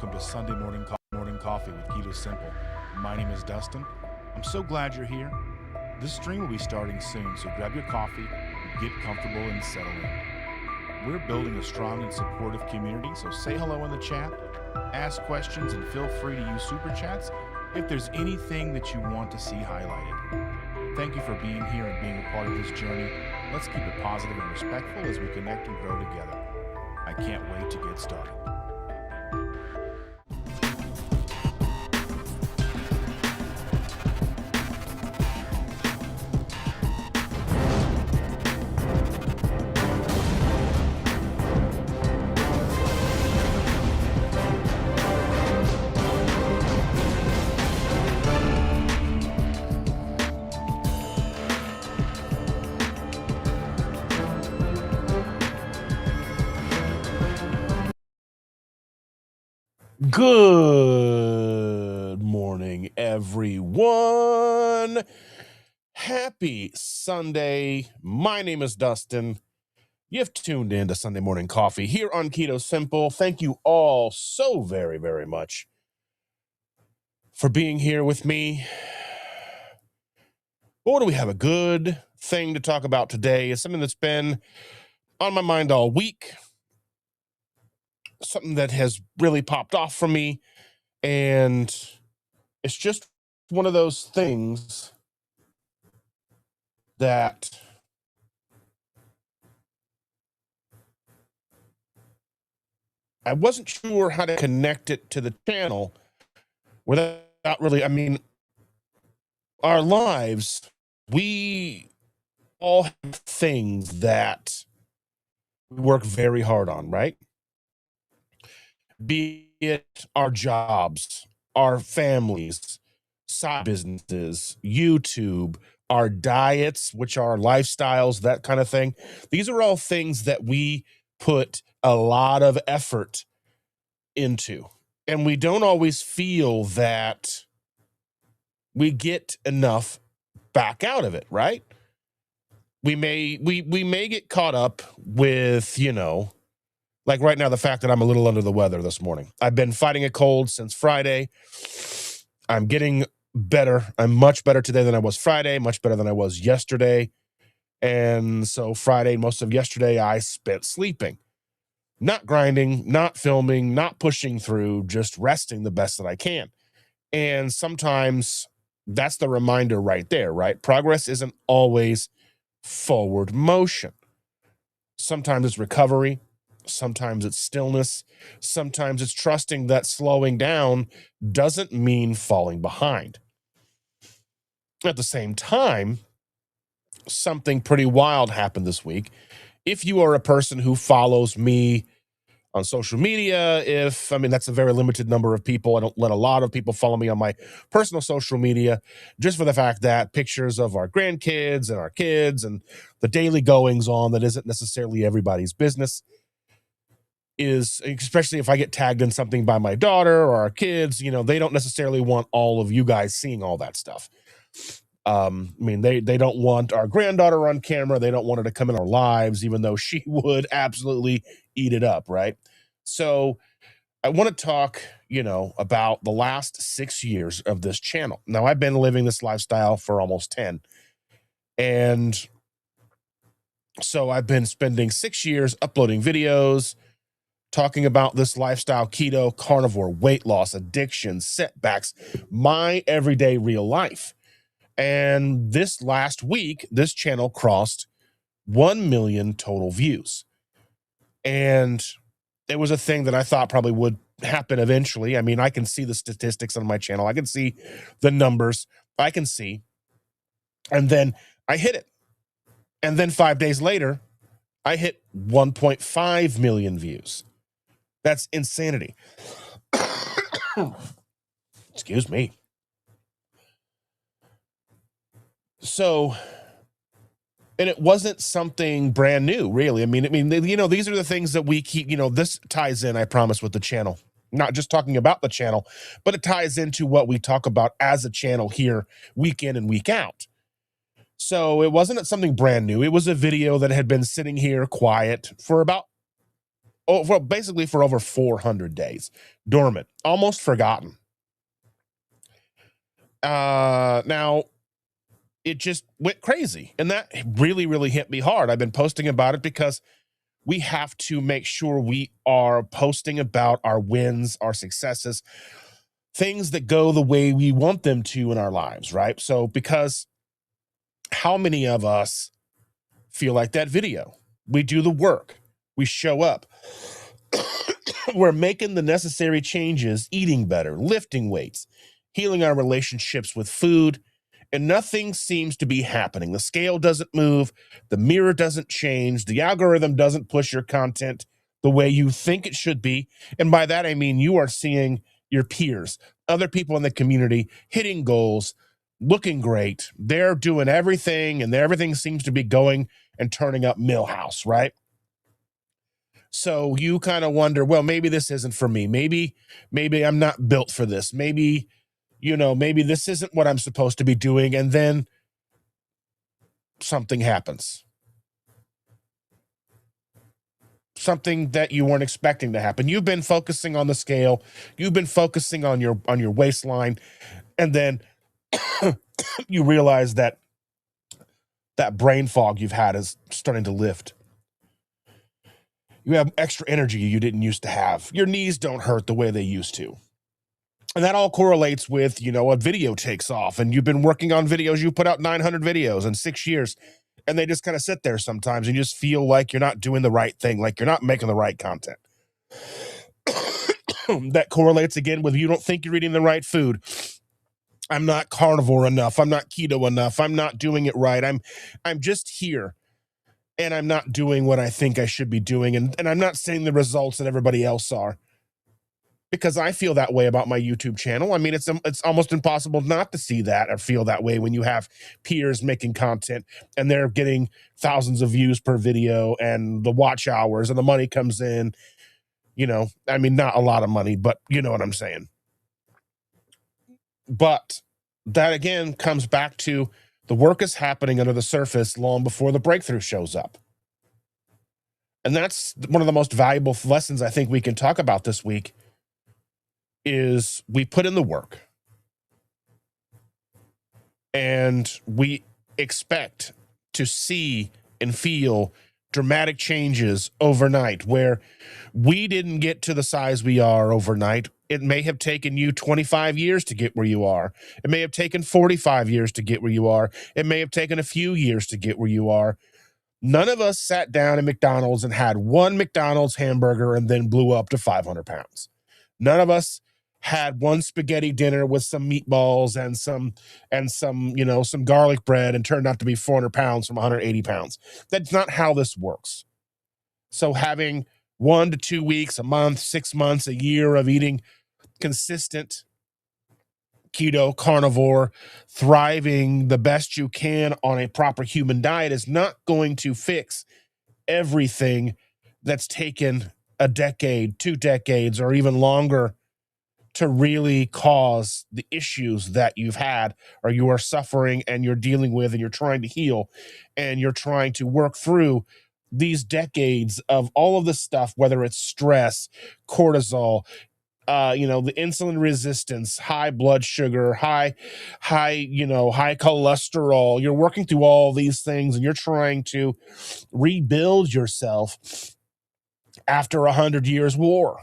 welcome to Sunday morning coffee with Keto Simple. My name is Dustin. I'm so glad you're here. This stream will be starting soon, so grab your coffee, get comfortable, and settle in. We're building a strong and supportive community, so say hello in the chat, ask questions, and feel free to use super chats if there's anything that you want to see highlighted. Thank you for being here and being a part of this journey. Let's keep it positive and respectful as we connect and grow together. I can't wait to get started. Good morning, everyone. Happy Sunday. My name is Dustin. You've tuned in to Sunday Morning Coffee here on Keto Simple. Thank you all so very, very much for being here with me. What do we have? A good thing to talk about today is something that's been on my mind all week. Something that has really popped off for me, and it's just one of those things that I wasn't sure how to connect it to the channel without really, our lives, we all have things that we work very hard on, right? Be it our jobs, our families, side businesses, YouTube, our diets, which are lifestyles, that kind of thing. These are all things that we put a lot of effort into, and we don't always feel that we get enough back out of it, right? We may get caught up with, like right now, the fact that I'm a little under the weather this morning. I've been fighting a cold since Friday. I'm getting better. I'm much better today than I was Friday, much better than I was yesterday. And so Friday, most of yesterday, I spent sleeping, not grinding, not filming, not pushing through, just resting the best that I can. And sometimes that's the reminder right there, right? Progress isn't always forward motion. Sometimes it's recovery. Sometimes it's stillness. Sometimes it's trusting that slowing down doesn't mean falling behind. At the same time, something pretty wild happened this week. If you are a person who follows me on social media, that's a very limited number of people. I don't let a lot of people follow me on my personal social media, just for the fact that pictures of our grandkids and our kids and the daily goings on that isn't necessarily everybody's business is, especially if I get tagged in something by my daughter or our kids, they don't necessarily want all of you guys seeing all that stuff. They don't want our granddaughter on camera. They don't want her to come in our lives, even though she would absolutely eat it up, right? So I want to talk, about the last 6 years of this channel. Now, I've been living this lifestyle for almost 10. And so I've been spending 6 years uploading videos, talking about this lifestyle, keto, carnivore, weight loss, addiction, setbacks, my everyday real life. And this last week, this channel crossed 1 million total views. And it was a thing that I thought probably would happen eventually. I can see the statistics on my channel. I can see the numbers. I can see. And then I hit it. And then 5 days later, I hit 1.5 million views. That's insanity. Excuse me. So, and it wasn't something brand new, really. These are the things that we keep, this ties in, I promise, with the channel. Not just talking about the channel, but it ties into what we talk about as a channel here, week in and week out. So it wasn't something brand new. It was a video that had been sitting here quiet for about well, basically for over 400 days, dormant, almost forgotten. Now it just went crazy, and that really, really hit me hard. I've been posting about it because we have to make sure we are posting about our wins, our successes, things that go the way we want them to in our lives, right? So, because how many of us feel like that video? We do the work, we show up, we're making the necessary changes, eating better, lifting weights, healing our relationships with food, and nothing seems to be happening. The scale doesn't move, the mirror doesn't change, the algorithm doesn't push your content the way you think it should be. And by that, I mean you are seeing your peers, other people in the community hitting goals, looking great. They're doing everything, and everything seems to be going and turning up Millhouse, right? So you kind of wonder, well, maybe this isn't for me. Maybe I'm not built for this. Maybe, maybe this isn't what I'm supposed to be doing. And then something happens. Something that you weren't expecting to happen. You've been focusing on the scale. You've been focusing on your waistline. And then you realize that brain fog you've had is starting to lift. You have extra energy you didn't used to have. Your knees don't hurt the way they used to. And that all correlates with, a video takes off, and you've been working on videos. You put out 900 videos in 6 years, and they just kind of sit there sometimes, and you just feel like you're not doing the right thing, like you're not making the right content. That correlates again with you don't think you're eating the right food. I'm not carnivore enough. I'm not keto enough. I'm not doing it right. I'm just here, and I'm not doing what I think I should be doing. And I'm not seeing the results that everybody else are, because I feel that way about my YouTube channel. I mean, it's almost impossible not to see that or feel that way when you have peers making content and they're getting thousands of views per video and the watch hours and the money comes in, I mean, not a lot of money, but you know what I'm saying. But that again comes back to the work is happening under the surface long before the breakthrough shows up. And that's one of the most valuable lessons I think we can talk about this week is we put in the work and we expect to see and feel dramatic changes overnight, where we didn't get to the size we are overnight. It may have taken you 25 years to get where you are. It may have taken 45 years to get where you are. It may have taken a few years to get where you are. None of us sat down at McDonald's and had one McDonald's hamburger and then blew up to 500 pounds. None of us had one spaghetti dinner with some meatballs and some garlic bread and turned out to be 400 pounds from 180 pounds. That's not how this works. So having 1 to 2 weeks, a month, 6 months, a year of eating consistent keto, carnivore, thriving the best you can on a proper human diet is not going to fix everything that's taken a decade, 2 decades, or even longer to really cause the issues that you've had or you are suffering and you're dealing with and you're trying to heal and you're trying to work through these decades of all of this stuff, whether it's stress, cortisol, the insulin resistance, high blood sugar, high cholesterol. You're working through all these things and you're trying to rebuild yourself after 100 years war.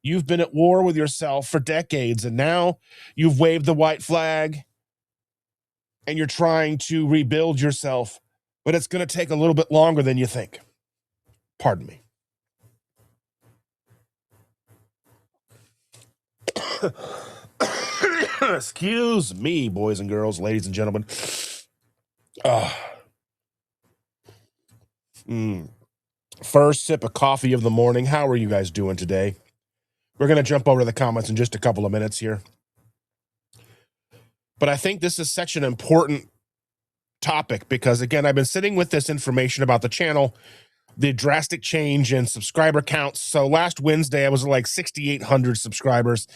You've been at war with yourself for decades, and now you've waved the white flag and you're trying to rebuild yourself, but it's going to take a little bit longer than you think. Pardon me. Excuse me, boys and girls, ladies and gentlemen. First sip of coffee of the morning. How are you guys doing today? We're going to jump over to the comments in just a couple of minutes here. But I think this is such an important topic because, again, I've been sitting with this information about the channel, the drastic change in subscriber counts. So last Wednesday, I was like 6,800 subscribers.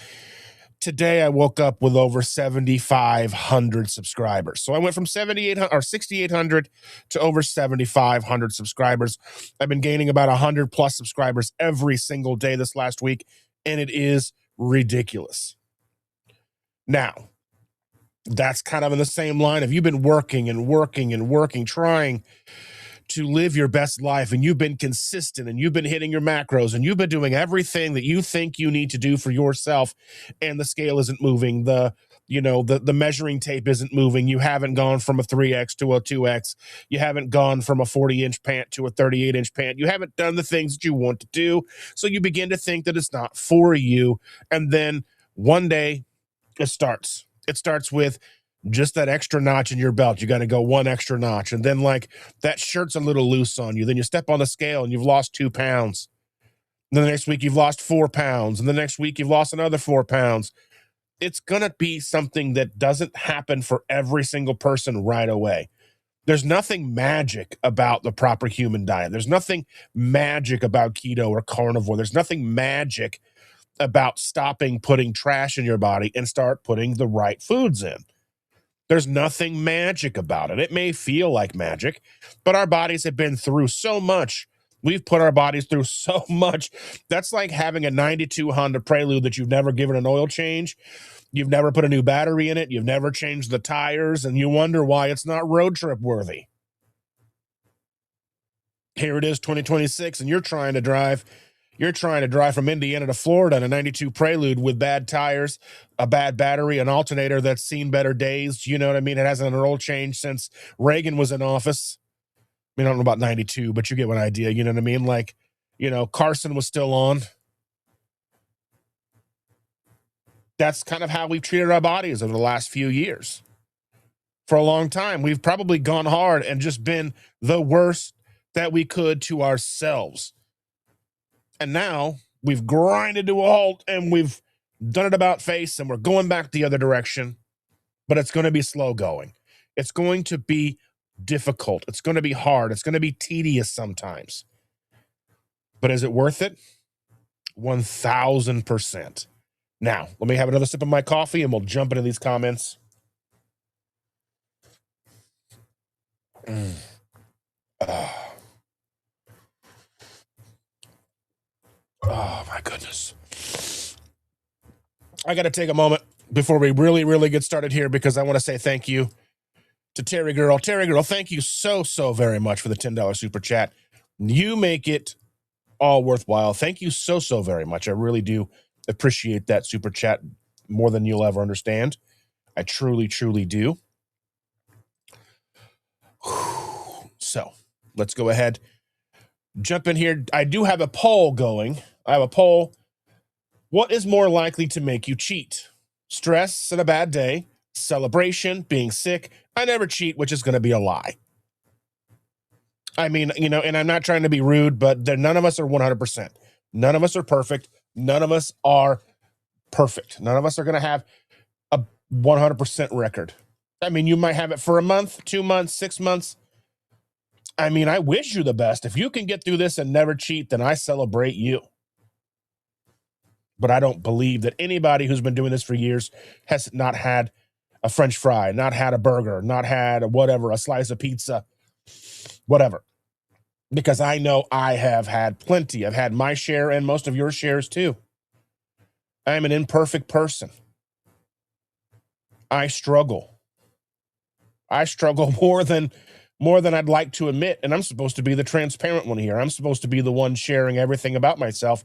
Today I woke up with over 7,500 subscribers. So I went from 7,800 or 6,800 to over 7,500 subscribers. I've been gaining about 100 plus subscribers every single day this last week, and it is ridiculous. Now, that's kind of in the same line of you've been working and working and working, trying to live your best life, and you've been consistent, and you've been hitting your macros, and you've been doing everything that you think you need to do for yourself, and the scale isn't moving, the measuring tape isn't moving, you haven't gone from a 3x to a 2x, you haven't gone from a 40-inch pant to a 38-inch pant, you haven't done the things that you want to do, so you begin to think that it's not for you, and then one day it starts with just that extra notch in your belt. You got to go one extra notch. And then like that shirt's a little loose on you. Then you step on the scale and you've lost 2 pounds. And then the next week you've lost 4 pounds. And the next week you've lost another 4 pounds. It's going to be something that doesn't happen for every single person right away. There's nothing magic about the proper human diet. There's nothing magic about keto or carnivore. There's nothing magic about stopping putting trash in your body and start putting the right foods in. There's nothing magic about it. It may feel like magic, but our bodies have been through so much. We've put our bodies through so much. That's like having a 92 Honda Prelude that you've never given an oil change. You've never put a new battery in it. You've never changed the tires, and you wonder why it's not road trip worthy. Here it is, 2026, and you're trying to drive from Indiana to Florida in a 92 Prelude with bad tires, a bad battery, an alternator that's seen better days. You know what I mean? It hasn't an oil change since Reagan was in office. I mean, I don't know about 92, but you get one idea. You know what I mean? Like, Carson was still on. That's kind of how we've treated our bodies over the last few years. For a long time, we've probably gone hard and just been the worst that we could to ourselves. And now we've grinded to a halt and we've done it about face and we're going back the other direction, but it's going to be slow going. It's going to be difficult. It's going to be hard. It's going to be tedious sometimes. But is it worth it? 1,000%. Now, let me have another sip of my coffee and we'll jump into these comments. Oh, my goodness. I got to take a moment before we really, really get started here because I want to say thank you to Terry Girl. Terry Girl, thank you so, so very much for the $10 super chat. You make it all worthwhile. Thank you so, so very much. I really do appreciate that super chat more than you'll ever understand. I truly, truly do. So let's go ahead. Jump in here. I do have a poll going. I have a poll. What is more likely to make you cheat? Stress and a bad day, celebration, being sick. I never cheat, which is going to be a lie. I mean, and I'm not trying to be rude, but none of us are 100%. None of us are perfect. None of us are perfect. None of us are going to have a 100% record. I mean, you might have it for a month, 2 months, 6 months. I mean, I wish you the best. If you can get through this and never cheat, then I celebrate you. But I don't believe that anybody who's been doing this for years has not had a French fry, not had a burger, not had a slice of pizza, whatever. Because I know I have had plenty. I've had my share and most of your shares too. I'm an imperfect person. I struggle. I struggle more than I'd like to admit, and I'm supposed to be the transparent one here. I'm supposed to be the one sharing everything about myself.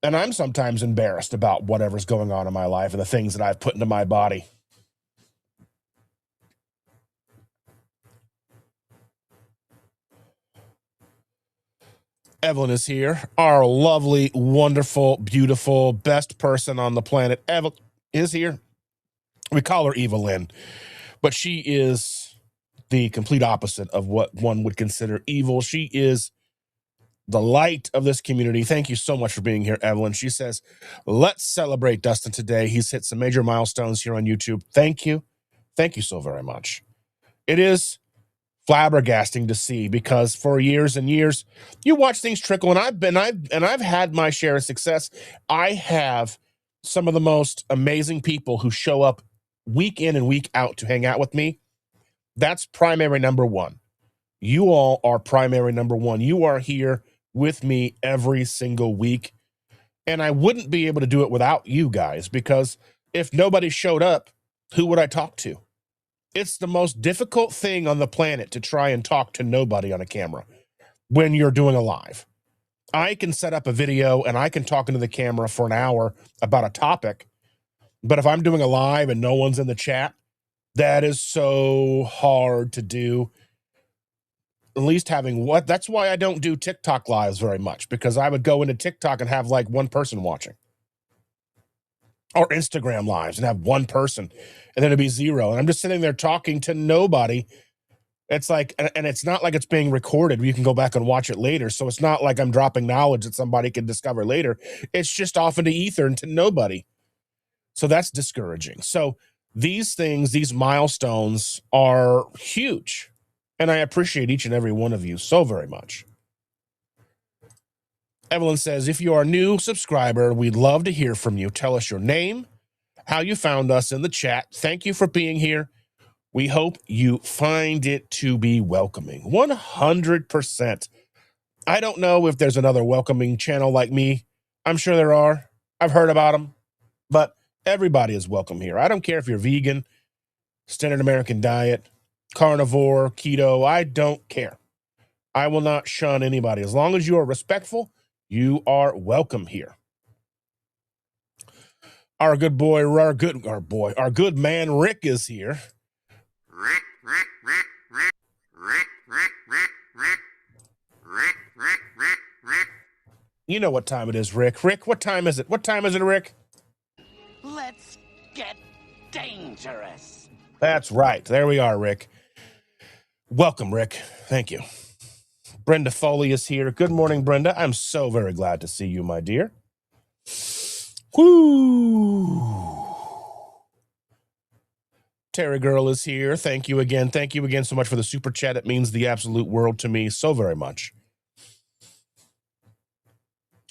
And I'm sometimes embarrassed about whatever's going on in my life and the things that I've put into my body. Evelyn is here, our lovely, wonderful, beautiful, best person on the planet. Evelyn is here. We call her Evelyn, but she is the complete opposite of what one would consider evil. She is the light of this community. Thank you so much for being here, Evelyn. She says, let's celebrate Dustin today. He's hit some major milestones here on YouTube. Thank you. Thank you so very much. It is flabbergasting to see because for years and years, you watch things trickle, and I've had my share of success. I have some of the most amazing people who show up week in and week out to hang out with me. That's primary number one. You all are primary number one. You are here with me every single week. And I wouldn't be able to do it without you guys, because if nobody showed up, who would I talk to? It's the most difficult thing on the planet to try and talk to nobody on a camera when you're doing a live. I can set up a video and I can talk into the camera for an hour about a topic, but if I'm doing a live and no one's in the chat, that is so hard to do. At least having that's why I don't do TikTok lives very much, because I would go into TikTok and have like one person watching, or Instagram lives and have one person, and then it'd be zero. And I'm just sitting there talking to nobody. It's like, and it's not like it's being recorded. You can go back and watch it later. So it's not like I'm dropping knowledge that somebody can discover later. It's just off into ether and to nobody. So that's discouraging. So these things, these milestones are huge. And I appreciate each and every one of you so very much. Evelyn says, if you are a new subscriber, we'd love to hear from you. Tell us your name, how you found us in the chat. Thank you for being here. We hope you find it to be welcoming. 100%. I don't know if there's another welcoming channel like me. I'm sure there are. I've heard about them. But everybody is welcome here. I don't care if you're vegan, standard American diet, carnivore, keto. I don't care. I will not shun anybody. As long as you are respectful, you are welcome here. Our good man Rick is here. You know what time it is, Rick. Rick, what time is it? What time is it, Rick? Let's get dangerous. That's right. There we are, Rick. Welcome, Rick. Thank you. Brenda Foley is here. Good morning, Brenda. I'm so very glad to see you, my dear. Woo! Terry Girl is here. Thank you again. Thank you again so much for the super chat. It means the absolute world to me so very much.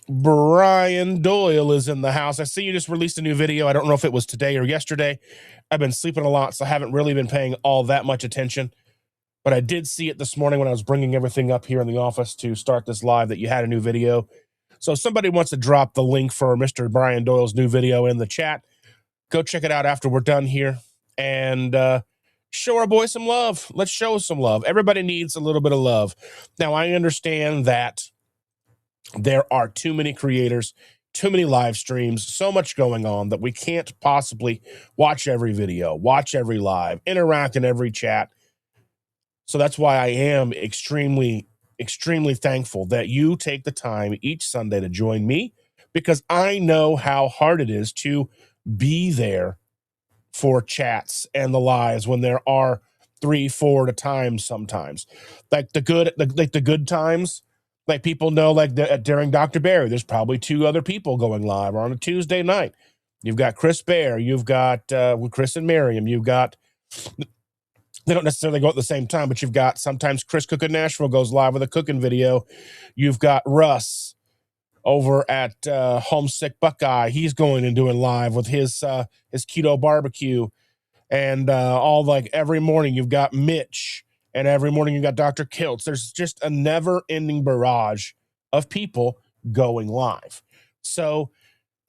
Brian Doyle is in the house. I see you just released a new video. I don't know if it was today or yesterday. I've been sleeping a lot, so I haven't really been paying all that much attention. But I did see it this morning when I was bringing everything up here in the office to start this live, that you had a new video. So if somebody wants to drop the link for Mr. Brian Doyle's new video in the chat, go check it out after we're done here. And show our boy some love. Let's show some love. Everybody needs a little bit of love. Now, I understand that there are too many creators, too many live streams, so much going on that we can't possibly watch every video, watch every live, interact in every chat. So that's why I am extremely, extremely thankful that you take the time each Sunday to join me, because I know how hard it is to be there for chats and the lives when there are 3-4 at a time sometimes. Like the good times, like people know, like during Dr. Barry, there's probably 2 other people going live on a Tuesday night. You've got Chris Bear, you've got Chris and Miriam, you've got, they don't necessarily go at the same time, but you've got sometimes Chris Cook in Nashville goes live with a cooking video. You've got Russ over at Homesick Buckeye. He's going and doing live with his keto barbecue. And all, like, every morning you've got Mitch, and every morning you've got Dr. Kiltz. There's just a never-ending barrage of people going live. So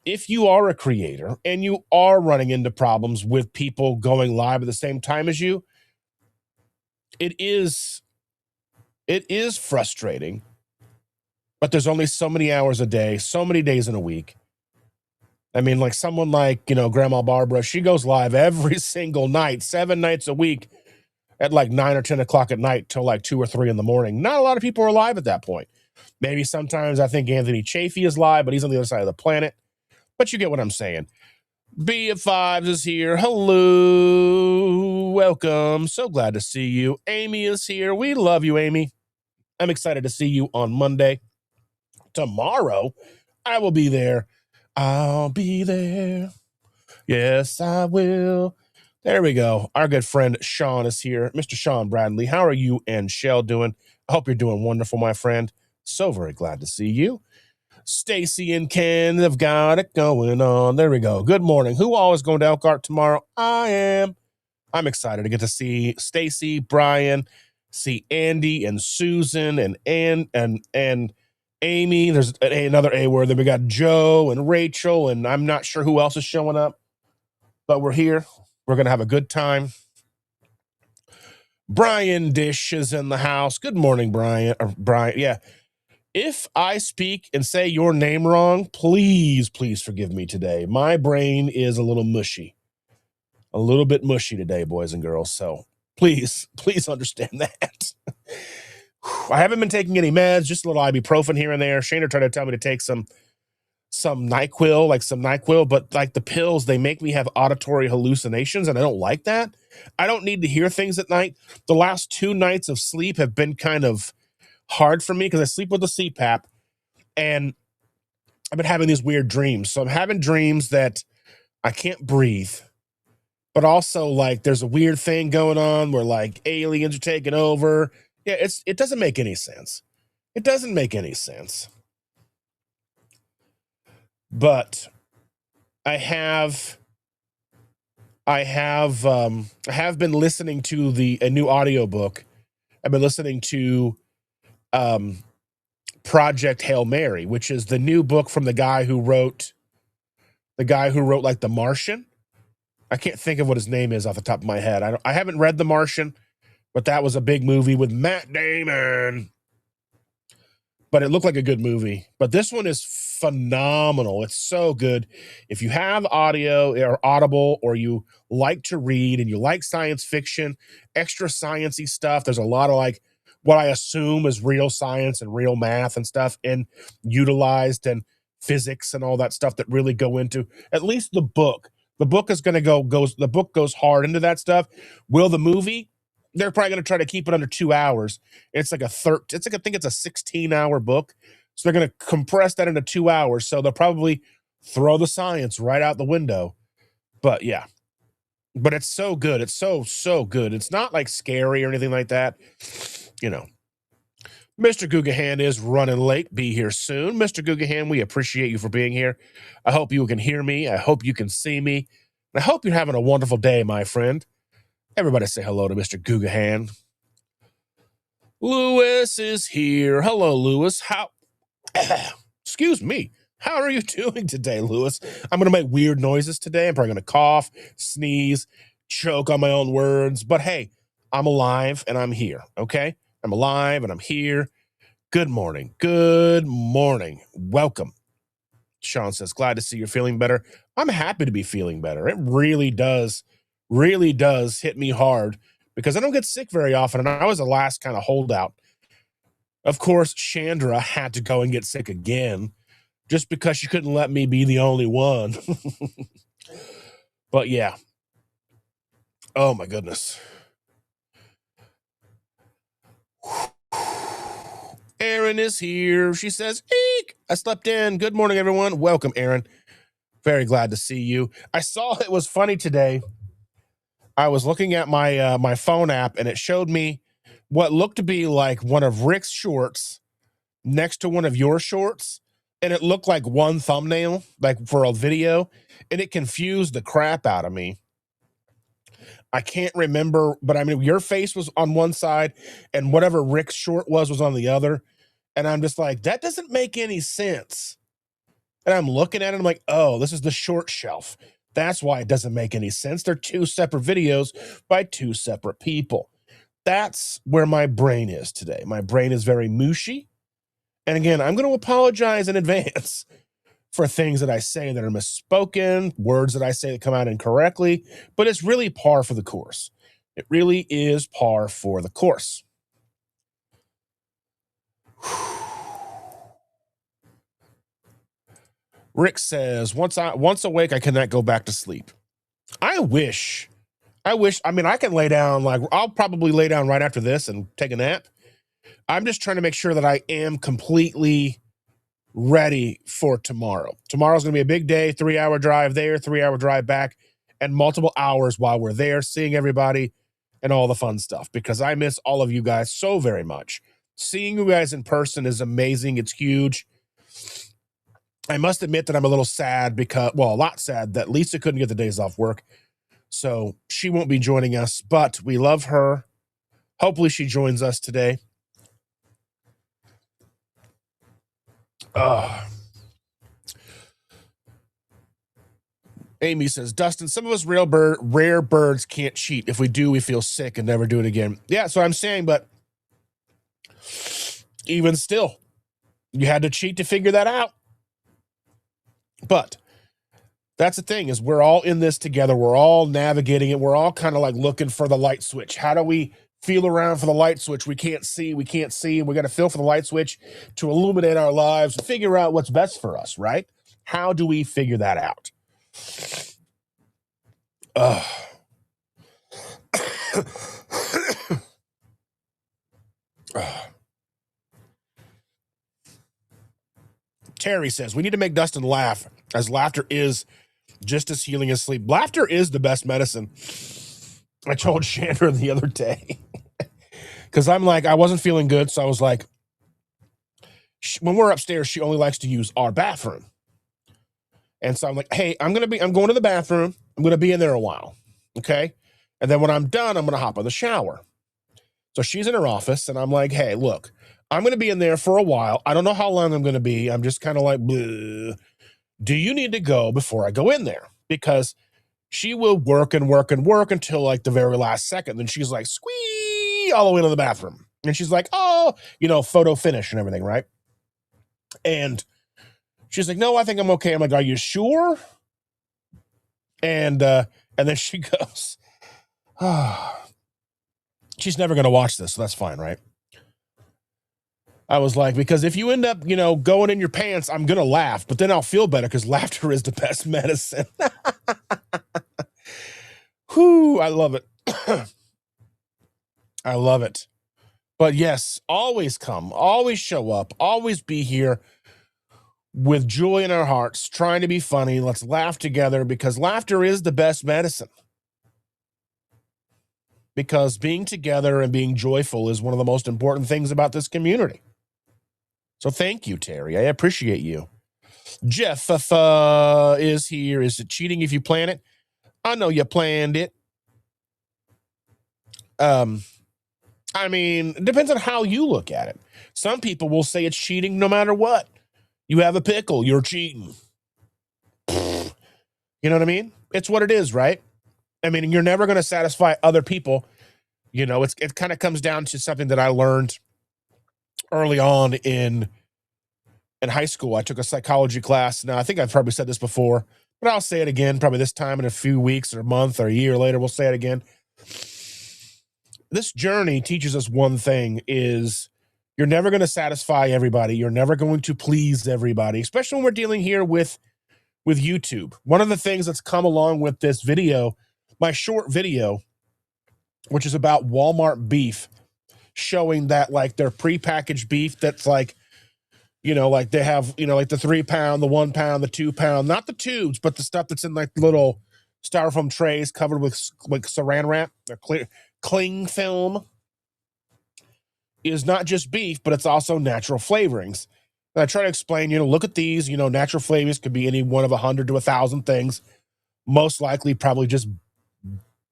if you are a creator and you are running into problems with people going live at the same time as you, it is frustrating, but there's only so many hours a day, so many days in a week. I mean, like someone like, Grandma Barbara, she goes live every single night, 7 nights a week at like 9 or 10 o'clock at night till like 2 or 3 in the morning. Not a lot of people are live at that point. Maybe sometimes I think Anthony Chafee is live, but he's on the other side of the planet. But you get what I'm saying. B of Fives is here. Hello. Welcome. So glad to see you. Amy is here. We love you, Amy. I'm excited to see you on Monday. Tomorrow, I will be there. I'll be there. Yes, I will. There we go. Our good friend Sean is here. Mr. Sean Bradley, how are you and Shell doing? I hope you're doing wonderful, my friend. So very glad to see you. Stacey and Ken have got it going on. There we go. Good morning. Who all is going to Elkhart tomorrow? I am. I'm excited to get to see Stacey, Brian, see Andi and Susan and Amy. There's another A word. Then we got Joe and Rachel, and I'm not sure who else is showing up, but we're here. We're gonna have a good time. Brian Dish is in the house. Good morning, Brian. Brian, yeah. If I speak and say your name wrong, please forgive me today. My brain is a little mushy. A little bit mushy today, boys and girls. So please understand that. I haven't been taking any meds, just a little ibuprofen here and there. Shana tried to tell me to take some NyQuil, but like the pills, they make me have auditory hallucinations, and I don't like that. I don't need to hear things at night. The last 2 nights of sleep have been kind of hard for me because I sleep with the CPAP, and I've been having these weird dreams. So I'm having dreams that I can't breathe, but also like there's a weird thing going on where like aliens are taking over. Yeah, it doesn't make any sense. It doesn't make any sense. But I have been listening to a new audiobook. I've been listening to Project Hail Mary, which is the new book from the guy who wrote like The Martian. I can't think of what his name is off the top of my head. I haven't read The Martian, but that was a big movie with Matt Damon. But it looked like a good movie. But this one is phenomenal. It's so good. If you have audio or Audible, or you like to read and you like science fiction, extra sciencey stuff, there's a lot of like what I assume is real science and real math and stuff and utilized, and physics and all that stuff that really go into at least the book. The book is going to the book goes hard into that stuff. Will the movie? They're probably going to try to keep it under 2 hours. It's like I think it's a 16-hour book. So they're going to compress that into 2 hours. So they'll probably throw the science right out the window. But yeah, but it's so good. It's so good. It's not like scary or anything like that. You know, Mr. Gugahan is running late. Be here soon. Mr. Gugahan, we appreciate you for being here. I hope you can hear me. I hope you can see me. And I hope you're having a wonderful day, my friend. Everybody say hello to Mr. Gugahan. Lewis is here. Hello, Lewis. Excuse me. How are you doing today, Lewis? I'm going to make weird noises today. I'm probably going to cough, sneeze, choke on my own words. But hey, I'm alive and I'm here, okay? I'm alive and I'm here. Good morning. Good morning. Welcome. Sean says, glad to see you're feeling better. I'm happy to be feeling better. It really does hit me hard because I don't get sick very often, and I was the last kind of holdout. Of course, Chandra had to go and get sick again just because she couldn't let me be the only one. But yeah. Oh my goodness. Erin is here. She says, eek, I slept in. Good morning, everyone. Welcome, Erin. Very glad to see you. I saw it was funny today. I was looking at my my phone app, and it showed me what looked to be like one of Rick's shorts next to one of your shorts, and it looked like one thumbnail, like for a video, and it confused the crap out of me. I can't remember, but I mean, your face was on one side, and whatever Rick's short was on the other, and I'm just like, that doesn't make any sense. And I'm looking at it, I'm like, oh, this is the short shelf. That's why it doesn't make any sense. They're 2 separate videos by 2 separate people. That's where my brain is today. My brain is very mushy. And again, I'm going to apologize in advance for things that I say that are misspoken, words that I say that come out incorrectly, but it's really par for the course. It really is par for the course. Rick says, once awake, I cannot go back to sleep. I wish, I mean, I can lay down, like, I'll probably lay down right after this and take a nap. I'm just trying to make sure that I am completely ready for tomorrow. Tomorrow's going to be a big day, 3-hour drive there, 3-hour drive back, and multiple hours while we're there, seeing everybody and all the fun stuff, because I miss all of you guys so very much. Seeing you guys in person is amazing. It's huge. I must admit that I'm a little sad because, well, a lot sad that Lisa couldn't get the days off work. So she won't be joining us, but we love her. Hopefully she joins us today. Amy says, Dustin, some of us rare birds can't cheat. If we do, we feel sick and never do it again. Yeah, so I'm saying, but even still, you had to cheat to figure that out. But that's the thing, is we're all in this together. We're all navigating it. We're all kind of like looking for the light switch. How do we feel around for the light switch? We can't see. We got to feel for the light switch to illuminate our lives and figure out what's best for us, right? How do we figure that out? Terry says, we need to make Dustin laugh, as laughter is just as healing as sleep. Laughter is the best medicine. I told Chandra the other day, because I'm like, I wasn't feeling good. So I was like, when we're upstairs, she only likes to use our bathroom. And so I'm like, hey, I'm going to the bathroom. I'm going to be in there a while. Okay. And then when I'm done, I'm going to hop in the shower. So she's in her office and I'm like, hey, look, I'm going to be in there for a while. I don't know how long I'm going to be. I'm just kind of like, bleh. Do you need to go before I go in there? Because she will work until like the very last second. Then she's like, squee, all the way to the bathroom. And she's like, oh, photo finish and everything, right? And she's like, no, I think I'm okay. I'm like, are you sure? And then she goes, she's never going to watch this, so that's fine, right? I was like, because if you end up, going in your pants, I'm going to laugh, but then I'll feel better because laughter is the best medicine. Whew, I love it. I love it. But yes, always come, always show up, always be here with joy in our hearts, trying to be funny. Let's laugh together, because laughter is the best medicine. Because being together and being joyful is one of the most important things about this community. So thank you, Terry. I appreciate you. Jeff is here. Is it cheating if you plan it? I know you planned it. I mean, it depends on how you look at it. Some people will say it's cheating no matter what. You have a pickle, you're cheating. You know what I mean? It's what it is, right? I mean, you're never going to satisfy other people. It kind of comes down to something that I learned early on in high school. I took a psychology class. Now, I think I've probably said this before, but I'll say it again, probably this time in a few weeks or a month or a year later, we'll say it again. This journey teaches us one thing, is you're never going to satisfy everybody. You're never going to please everybody, especially when we're dealing here with YouTube. One of the things that's come along with this video, my short video, which is about Walmart beef, showing that like their prepackaged beef that's like, like they have, like the 3 pound, the 1 pound, the 2 pound, not the tubes, but the stuff that's in like little styrofoam trays covered with like saran wrap or cling film, is not just beef, but it's also natural flavorings. And I try to explain, look at these, natural flavorings could be any one of 100 to 1,000 things. Most likely probably just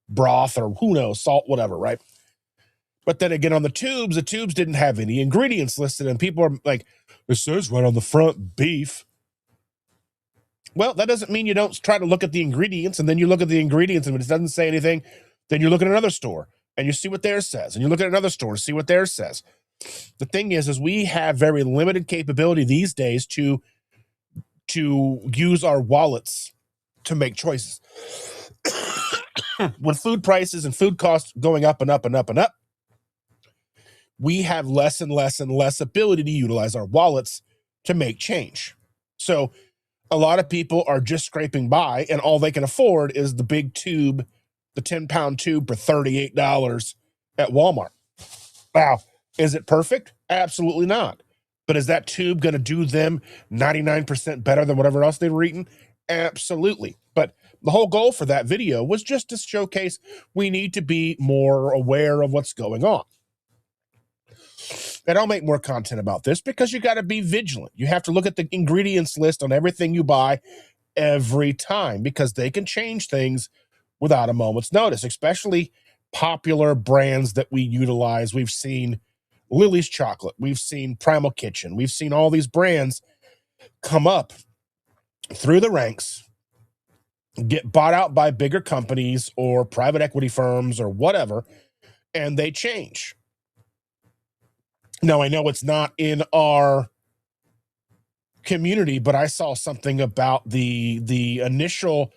broth or who knows, salt, whatever, right? But then again, on the tubes didn't have any ingredients listed, and people are like, it says right on the front, beef. Well, that doesn't mean you don't try to look at the ingredients, and then you look at the ingredients, and if it doesn't say anything, then you look at another store, and you see what theirs says, and you look at another store and see what theirs says. The thing is we have very limited capability these days to use our wallets to make choices. With food prices and food costs going up and up and up and up, we have less and less and less ability to utilize our wallets to make change. So a lot of people are just scraping by, and all they can afford is the big tube, the 10-pound tube for $38 at Walmart. Wow. Is it perfect? Absolutely not. But is that tube going to do them 99% better than whatever else they were eating? Absolutely. But the whole goal for that video was just to showcase we need to be more aware of what's going on. And I'll make more content about this because you got to be vigilant. You have to look at the ingredients list on everything you buy every time because they can change things without a moment's notice, especially popular brands that we utilize. We've seen Lily's Chocolate. We've seen Primal Kitchen. We've seen all these brands come up through the ranks, get bought out by bigger companies or private equity firms or whatever, and they change. Now, I know it's not in our community, but I saw something about the initial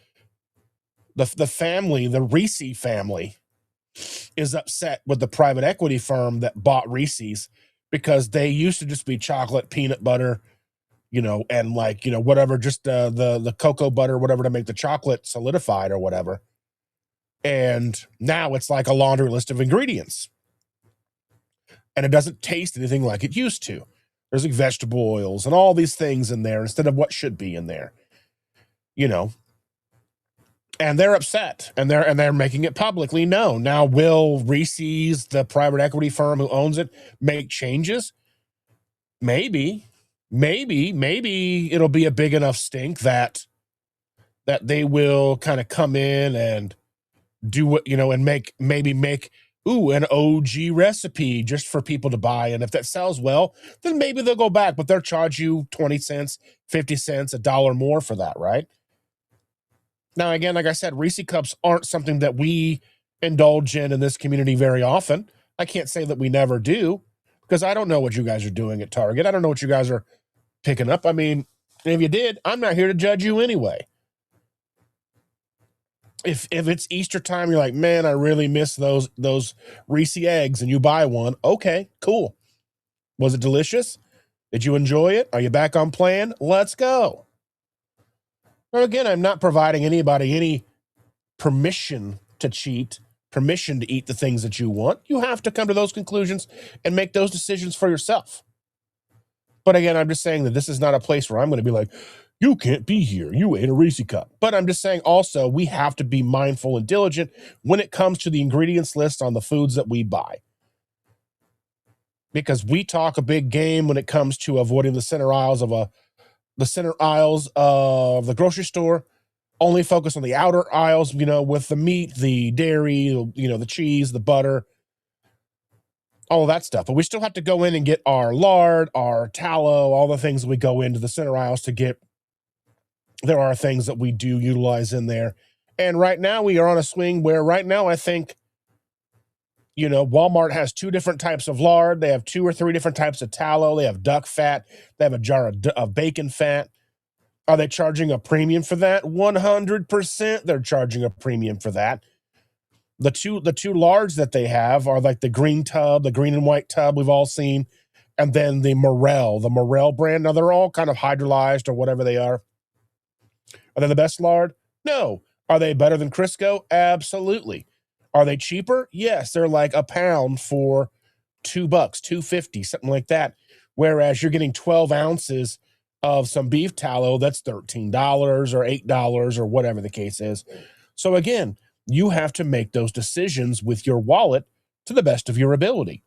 the family, the Reese family, is upset with the private equity firm that bought Reese's because they used to just be chocolate, peanut butter, and whatever, just the cocoa butter, whatever, to make the chocolate solidified or whatever. And now it's like a laundry list of ingredients. And it doesn't taste anything like it used to. There's like vegetable oils and all these things in there instead of what should be in there. And they're upset, and they're making it publicly known. Now, will Reese's, the private equity firm who owns it, make changes? Maybe it'll be a big enough stink that they will kind of come in and do what, and make an OG recipe just for people to buy. And if that sells well, then maybe they'll go back, but they'll charge you 20 cents, 50 cents, $1 more for that, right? Now, again, like I said, Reese Cups aren't something that we indulge in this community very often. I can't say that we never do because I don't know what you guys are doing at Target. I don't know what you guys are picking up. I mean, if you did, I'm not here to judge you anyway. If it's Easter time, you're like, man, I really miss those Reese eggs, and you buy one. Okay, cool. Was it delicious? Did you enjoy it? Are you back on plan? Let's go. Now, again, I'm not providing anybody any permission to cheat, permission to eat the things that you want. You have to come to those conclusions and make those decisions for yourself. But again, I'm just saying that this is not a place where I'm going to be like, you can't be here. You ate a Reese Cup. But I'm just saying also we have to be mindful and diligent when it comes to the ingredients list on the foods that we buy. Because we talk a big game when it comes to avoiding the center aisles of the grocery store, only focus on the outer aisles, with the meat, the dairy, the cheese, the butter, all of that stuff. But we still have to go in and get our lard, our tallow, all the things we go into the center aisles to get. There are things that we do utilize in there. And right now we are on a swing where right now I think, Walmart has 2 different types of lard. They have 2 or 3 different types of tallow. They have duck fat. They have a jar of bacon fat. Are they charging a premium for that? 100% they're charging a premium for that. The two lards that they have are like the green tub, the green and white tub we've all seen, and then the Morel brand. Now, they're all kind of hydrolyzed or whatever they are. Are they the best lard? No. Are they better than Crisco? Absolutely. Are they cheaper? Yes, they're like a pound for $2, $2.50, something like that. Whereas you're getting 12 ounces of some beef tallow that's $13 or $8 or whatever the case is. So again, you have to make those decisions with your wallet to the best of your ability.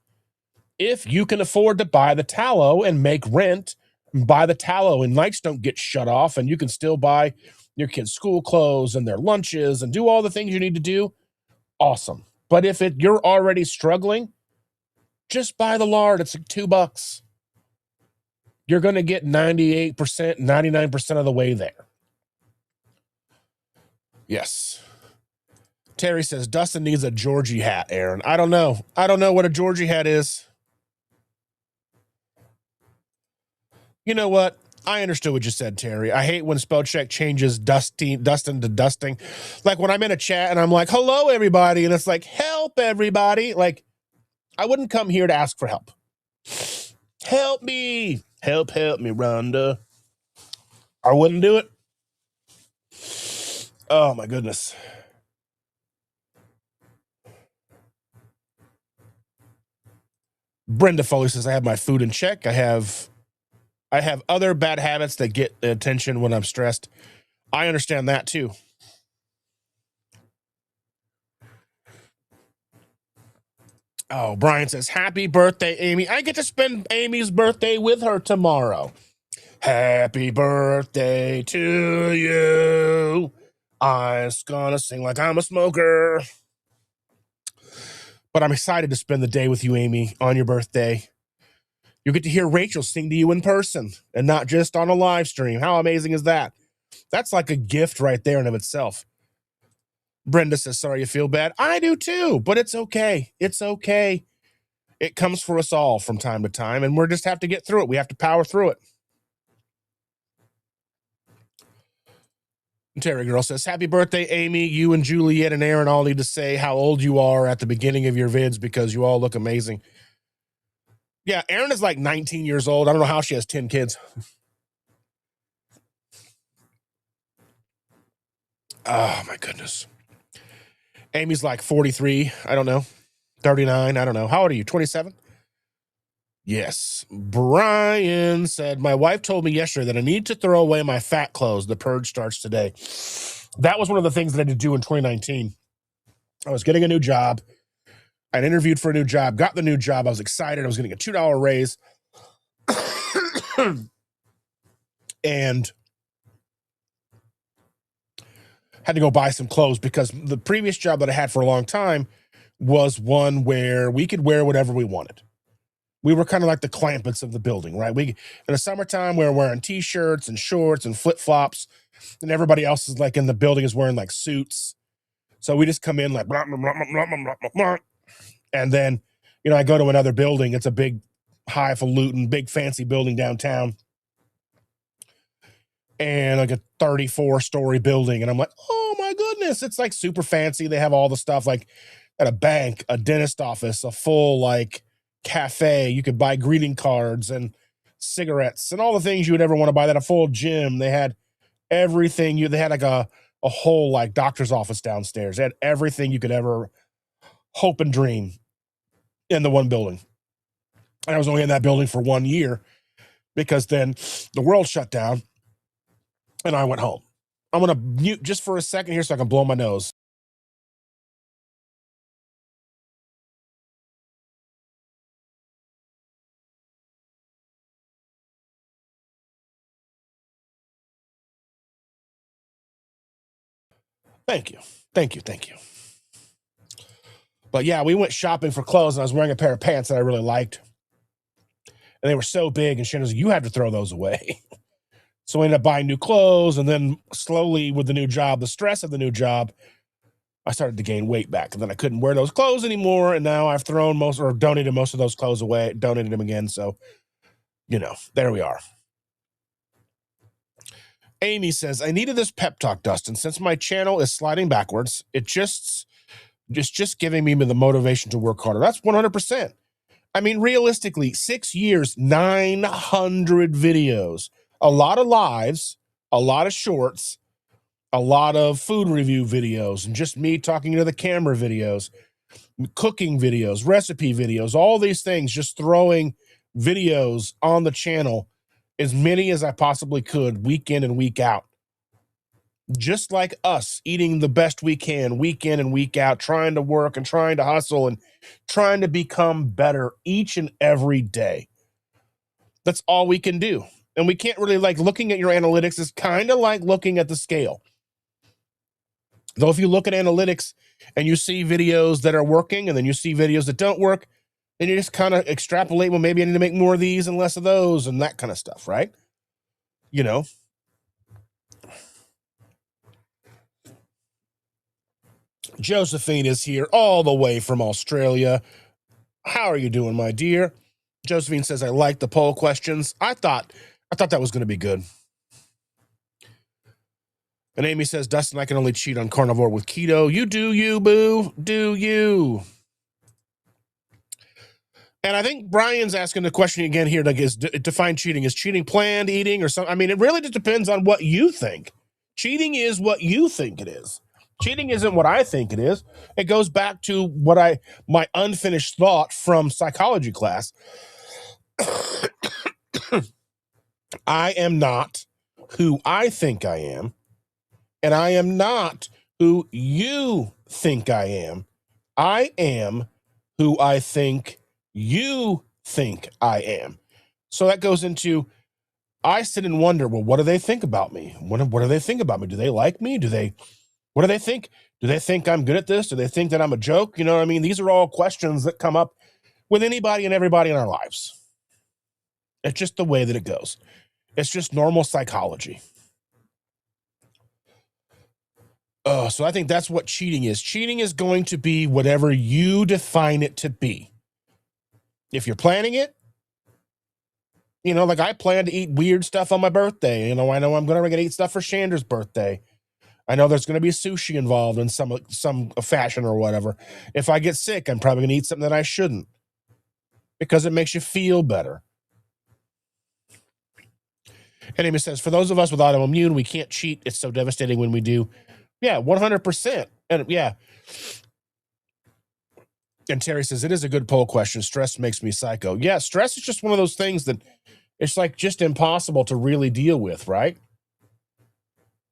If you can afford to buy the tallow and make rent, buy the tallow and lights don't get shut off, and you can still buy your kids' school clothes and their lunches and do all the things you need to do, awesome. But if you're already struggling, just buy the lard. It's like $2. You're going to get 98%, 99% of the way there. Yes. Terry says, Dustin needs a Georgie hat, Aaron. I don't know. I don't know what a Georgie hat is. You know what? I understood what you said, Terry. I hate when spell check changes Dustin to dusting. Like when I'm in a chat and I'm like, hello, everybody. And it's like, help, everybody. Like, I wouldn't come here to ask for help. Help me. Help me, Rhonda. I wouldn't do it. Oh, my goodness. Brenda Foley says, I have my food in check. I have other bad habits that get attention when I'm stressed. I understand that too. Oh, Brian says, happy birthday, Amy. I get to spend Amy's birthday with her tomorrow. Happy birthday to you. I'm just gonna sing like I'm a smoker. But I'm excited to spend the day with you, Amy, on your birthday. You'll get to hear Rachel sing to you in person and not just on a live stream. How amazing is that? That's like a gift right there in of itself. Brenda says, sorry you feel bad. I do too, but it's okay. It's okay. It comes for us all from time to time, and we just have to get through it. We have to power through it. And Terry Girl says, happy birthday, Amy. You and Juliet and Aaron all need to say how old you are at the beginning of your vids because you all look amazing. Yeah, Aaron is like 19 years old. I don't know how she has 10 kids. Oh, my goodness. Amy's like 43. I don't know. 39. I don't know. How old are you? 27? Yes. Brian said, my wife told me yesterday that I need to throw away my fat clothes. The purge starts today. That was one of the things that I did do in 2019. I was getting a new job. I'd interviewed for a new job, got the new job. I was excited. I was getting a $2 raise. And had to go buy some clothes because the previous job that I had for a long time was one where we could wear whatever we wanted. We were kind of like the Clampets of the building, right? In the summertime, we were wearing t-shirts and shorts and flip-flops, and everybody else is like in the building is wearing like suits. So we just come in like, blah, blah, blah, blah, blah, blah, blah. And then, I go to another building. It's a big, highfalutin, big fancy building downtown, and like a 34-story building. And I'm like, oh my goodness, it's like super fancy. They have all the stuff like at a bank, a dentist office, a full like cafe. You could buy greeting cards and cigarettes and all the things you would ever want to buy. That a full gym. They had everything. They had like a whole like doctor's office downstairs. They had everything you could ever hope and dream in the one building. And I was only in that building for 1 year because then the world shut down and I went home. I'm going to mute just for a second here so I can blow my nose. Thank you. Thank you. Thank you. But yeah, we went shopping for clothes and I was wearing a pair of pants that I really liked. And they were so big and Shannon was like, you have to throw those away. So I ended up buying new clothes. And then slowly with the new job, the stress of the new job, I started to gain weight back. And then I couldn't wear those clothes anymore. And now I've thrown donated most of those clothes away, donated them again. So, there we are. Amy says, I needed this pep talk, Dustin. Since my channel is sliding backwards, it's just giving me the motivation to work harder. That's 100%. I mean, realistically, 6 years, 900 videos, a lot of lives, a lot of shorts, a lot of food review videos, and just me talking to the camera videos, cooking videos, recipe videos, all these things, just throwing videos on the channel, as many as I possibly could, week in and week out. Just like us eating the best we can, week in and week out, trying to work and trying to hustle and trying to become better each and every day. That's all we can do. And we can't really looking at your analytics is kind of like looking at the scale. Though if you look at analytics and you see videos that are working and then you see videos that don't work, then you just kind of extrapolate, well, maybe I need to make more of these and less of those and that kind of stuff, right? Josephine is here all the way from Australia. How are you doing, my dear? Josephine says, I like the poll questions. I thought that was going to be good. And Amy says, Dustin, I can only cheat on Carnivore with Keto. You do you, boo. Do you. And I think Brian's asking the question again here, is define cheating. Is cheating planned eating or something? I mean, it really just depends on what you think. Cheating is what you think it is. Cheating isn't what I think it is. It goes back to my unfinished thought from psychology class. I am not who I think I am, and I am not who you think I am. I am who I think you think I am. So that goes into, I sit and wonder, well, what do they think about me? What do they think about me? Do they like me? What do they think? Do they think I'm good at this? Do they think that I'm a joke? You know what I mean? These are all questions that come up with anybody and everybody in our lives. It's just the way that it goes. It's just normal psychology. So I think that's what cheating is. Cheating is going to be whatever you define it to be. If you're planning it, like I plan to eat weird stuff on my birthday. I know I'm going to eat stuff for Shander's birthday. I know there's going to be sushi involved in some fashion or whatever. If I get sick, I'm probably going to eat something that I shouldn't because it makes you feel better. And Amy says, for those of us with autoimmune, we can't cheat. It's so devastating when we do. Yeah, 100%. And yeah. And Terry says, it is a good poll question. Stress makes me psycho. Yeah, stress is just one of those things that it's like just impossible to really deal with, right?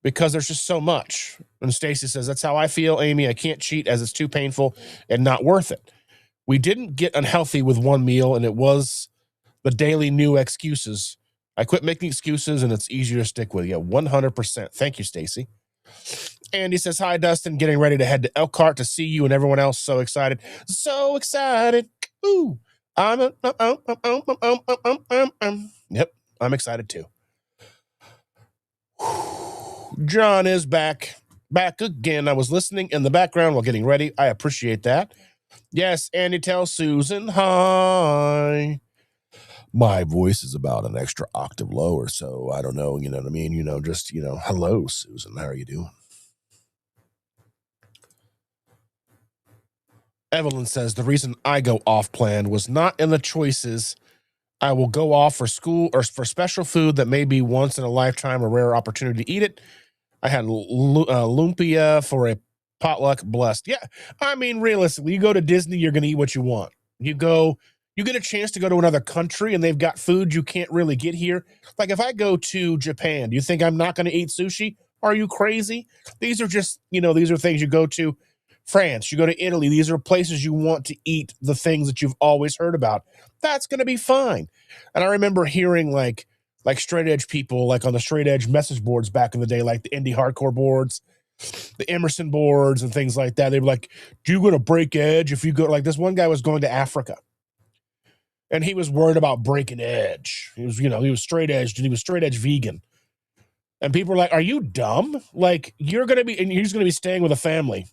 Because there's just so much. And Stacey says, that's how I feel, Amy. I can't cheat as it's too painful and not worth it. We didn't get unhealthy with one meal, and it was the daily new excuses. I quit making excuses, and it's easier to stick with. Yeah, 100%. Thank you, Stacey. Andy says, hi, Dustin. Getting ready to head to Elkhart to see you and everyone else. So excited. So excited. Ooh. Yep, I'm excited too. John is back again. I was listening in the background while getting ready. I appreciate that. Yes, Andy, tell Susan hi. My voice is about an extra octave lower, so I don't know, you know what I mean? Hello, Susan. How are you doing? Evelyn says, the reason I go off plan was not in the choices. I will go off for school or for special food that may be once in a lifetime, a rare opportunity to eat it. I had lumpia for a potluck. Blessed. Yeah. I mean, realistically, you go to Disney, you're going to eat what you want. You get a chance to go to another country and they've got food you can't really get here. Like if I go to Japan, do you think I'm not going to eat sushi? Are you crazy? These are just, these are things you go to. France, you go to Italy, these are places you want to eat the things that you've always heard about. That's going to be fine. And I remember hearing like straight edge people, like on the straight edge message boards back in the day, like the indie hardcore boards, the Emerson boards and things like that. They were like, do you go to break edge if you go? Like this one guy was going to Africa and he was worried about breaking edge. He was straight edged and he was straight edge vegan. And people were like, are you dumb? Like he's going to be staying with a family.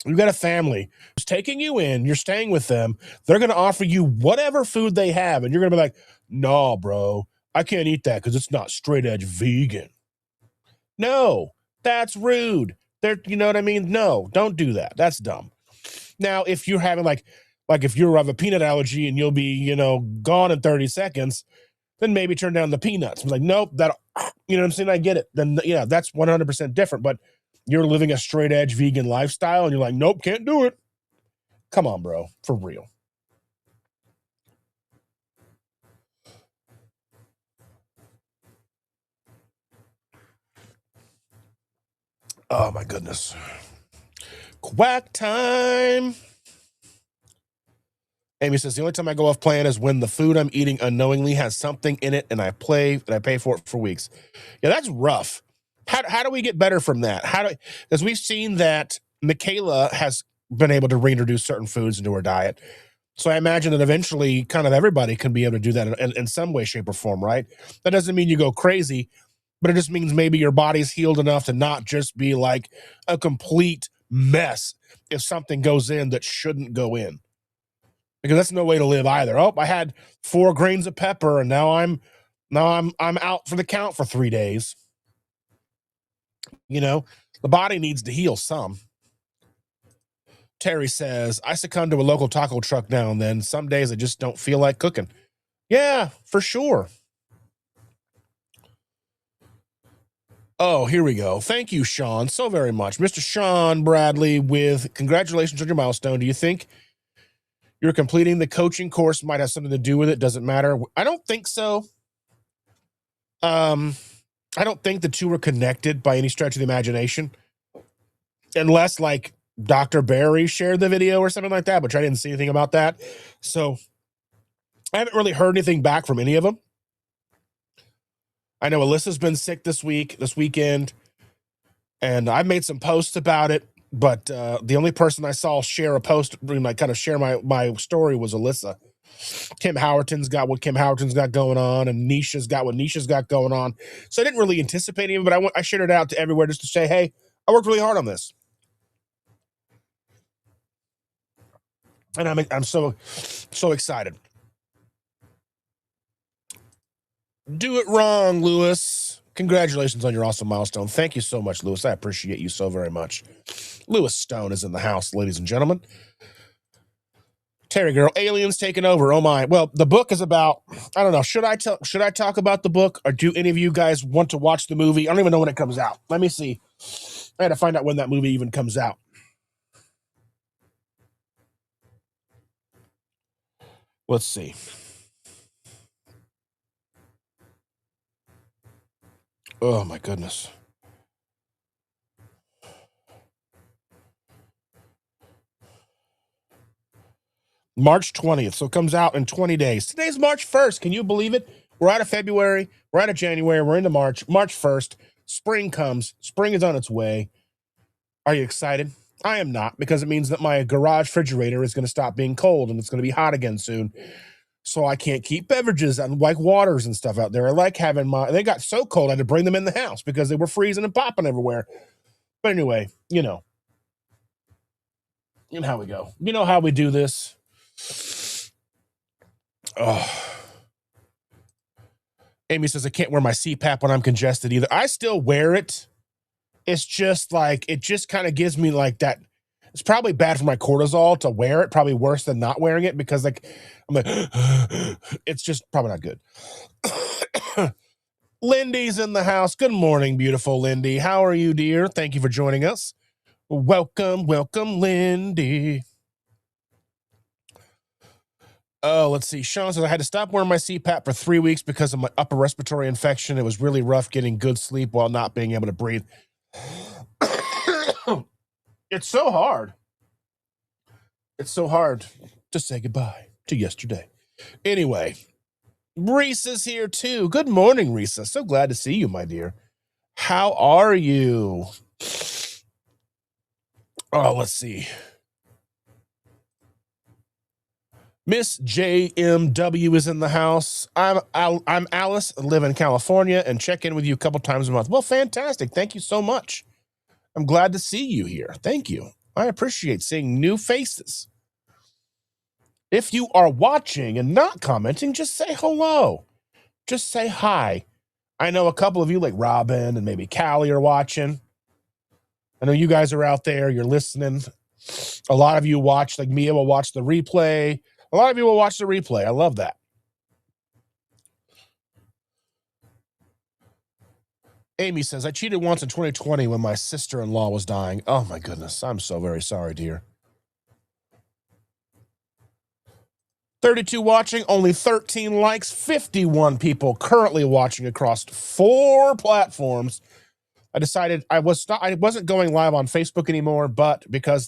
You got a family who's taking you in, you're staying with them. They're going to offer you whatever food they have. And you're going to be like, no, bro, I can't eat that because it's not straight edge vegan. No, that's rude. You know what I mean? No, don't do that. That's dumb. Now, if you're having like if you have a peanut allergy and you'll be, gone in 30 seconds, then maybe turn down the peanuts. I'm like, nope, you know what I'm saying? I get it. Then, yeah, that's 100% different. But you're living a straight edge vegan lifestyle and you're like, nope, can't do it. Come on, bro. For real. Oh my goodness. Quack time. Amy says, the only time I go off plan is when the food I'm eating unknowingly has something in it and I pay for it for weeks. Yeah, that's rough. How do we get better from that? Because we've seen that Michaela has been able to reintroduce certain foods into her diet. So I imagine that eventually kind of everybody can be able to do that in some way, shape, or form, right? That doesn't mean you go crazy, but it just means maybe your body's healed enough to not just be like a complete mess if something goes in that shouldn't go in. Because that's no way to live either. Oh, I had 4 grains of pepper and now I'm out for the count for 3 days. The body needs to heal some. Terry says, I succumb to a local taco truck now and then. Some days I just don't feel like cooking. Yeah, for sure. Oh, here we go. Thank you, Sean, so very much. Mr. Sean Bradley with congratulations on your milestone. Do you think you're completing the coaching course might have something to do with it? Doesn't matter. I don't think so. I don't think the two are connected by any stretch of the imagination. Unless, like, Dr. Barry shared the video or something like that, but I didn't see anything about that. So I haven't really heard anything back from any of them. I know Alyssa's been sick this weekend, and I made some posts about it, but the only person I saw share a post, like kind of share my story, was Alyssa. Kim Howerton's got what Kim Howerton's got going on, and Nisha's got what Nisha's got going on. So I didn't really anticipate any of it, but I shared it out to everywhere just to say, hey, I worked really hard on this. And I'm so excited. Do it wrong, Lewis. Congratulations on your awesome milestone. Thank you so much, Lewis. I appreciate you so very much. Lewis Stone is in the house, ladies and gentlemen. Terry Girl, aliens taking over. Oh my. Well, the book is about, I don't know. Should I talk about the book, or do any of you guys want to watch the movie? I don't even know when it comes out. Let me see. I had to find out when that movie even comes out. Let's see. Oh my goodness. March 20th. So it comes out in 20 days. Today's March 1st. Can you believe it? We're out of February. We're out of January. We're into March. March 1st. Spring comes. Spring is on its way. Are you excited? I am not, because it means that my garage refrigerator is going to stop being cold and it's going to be hot again soon. So I can't keep beverages and like waters and stuff out there. I like having they got so cold I had to bring them in the house because they were freezing and popping everywhere. But anyway, you know how we go. You know how we do this. Oh. Amy says, I can't wear my CPAP when I'm congested either. I still wear it. It's just like, it just kind of gives me like that. It's probably bad for my cortisol to wear it, probably worse than not wearing it, because like, I'm like, it's just probably not good. Lindy's in the house. Good morning, beautiful Lindy. How are you, dear? Thank you for joining us. Welcome, Lindy. Oh, let's see. Sean says, I had to stop wearing my CPAP for 3 weeks because of my upper respiratory infection. It was really rough getting good sleep while not being able to breathe. It's so hard. It's so hard to say goodbye to yesterday. Anyway, Reese is here too. Good morning, Reese. So glad to see you, my dear. How are you? Oh, let's see. Miss JMW is in the house. I'm Alice, live in California, and check in with you a couple times a month. Well, fantastic. Thank you so much. I'm glad to see you here. Thank you. I appreciate seeing new faces. If you are watching and not commenting, just say hello. Just say hi. I know a couple of you, like Robin and maybe Callie, are watching. I know you guys are out there. You're listening. A lot of you watch, like Mia will watch the replay. A lot of you will watch the replay. I love that. Amy says, I cheated once in 2020 when my sister-in-law was dying. Oh, my goodness. I'm so very sorry, dear. 32 watching, only 13 likes, 51 people currently watching across 4 platforms. I decided I wasn't going live on Facebook anymore, but because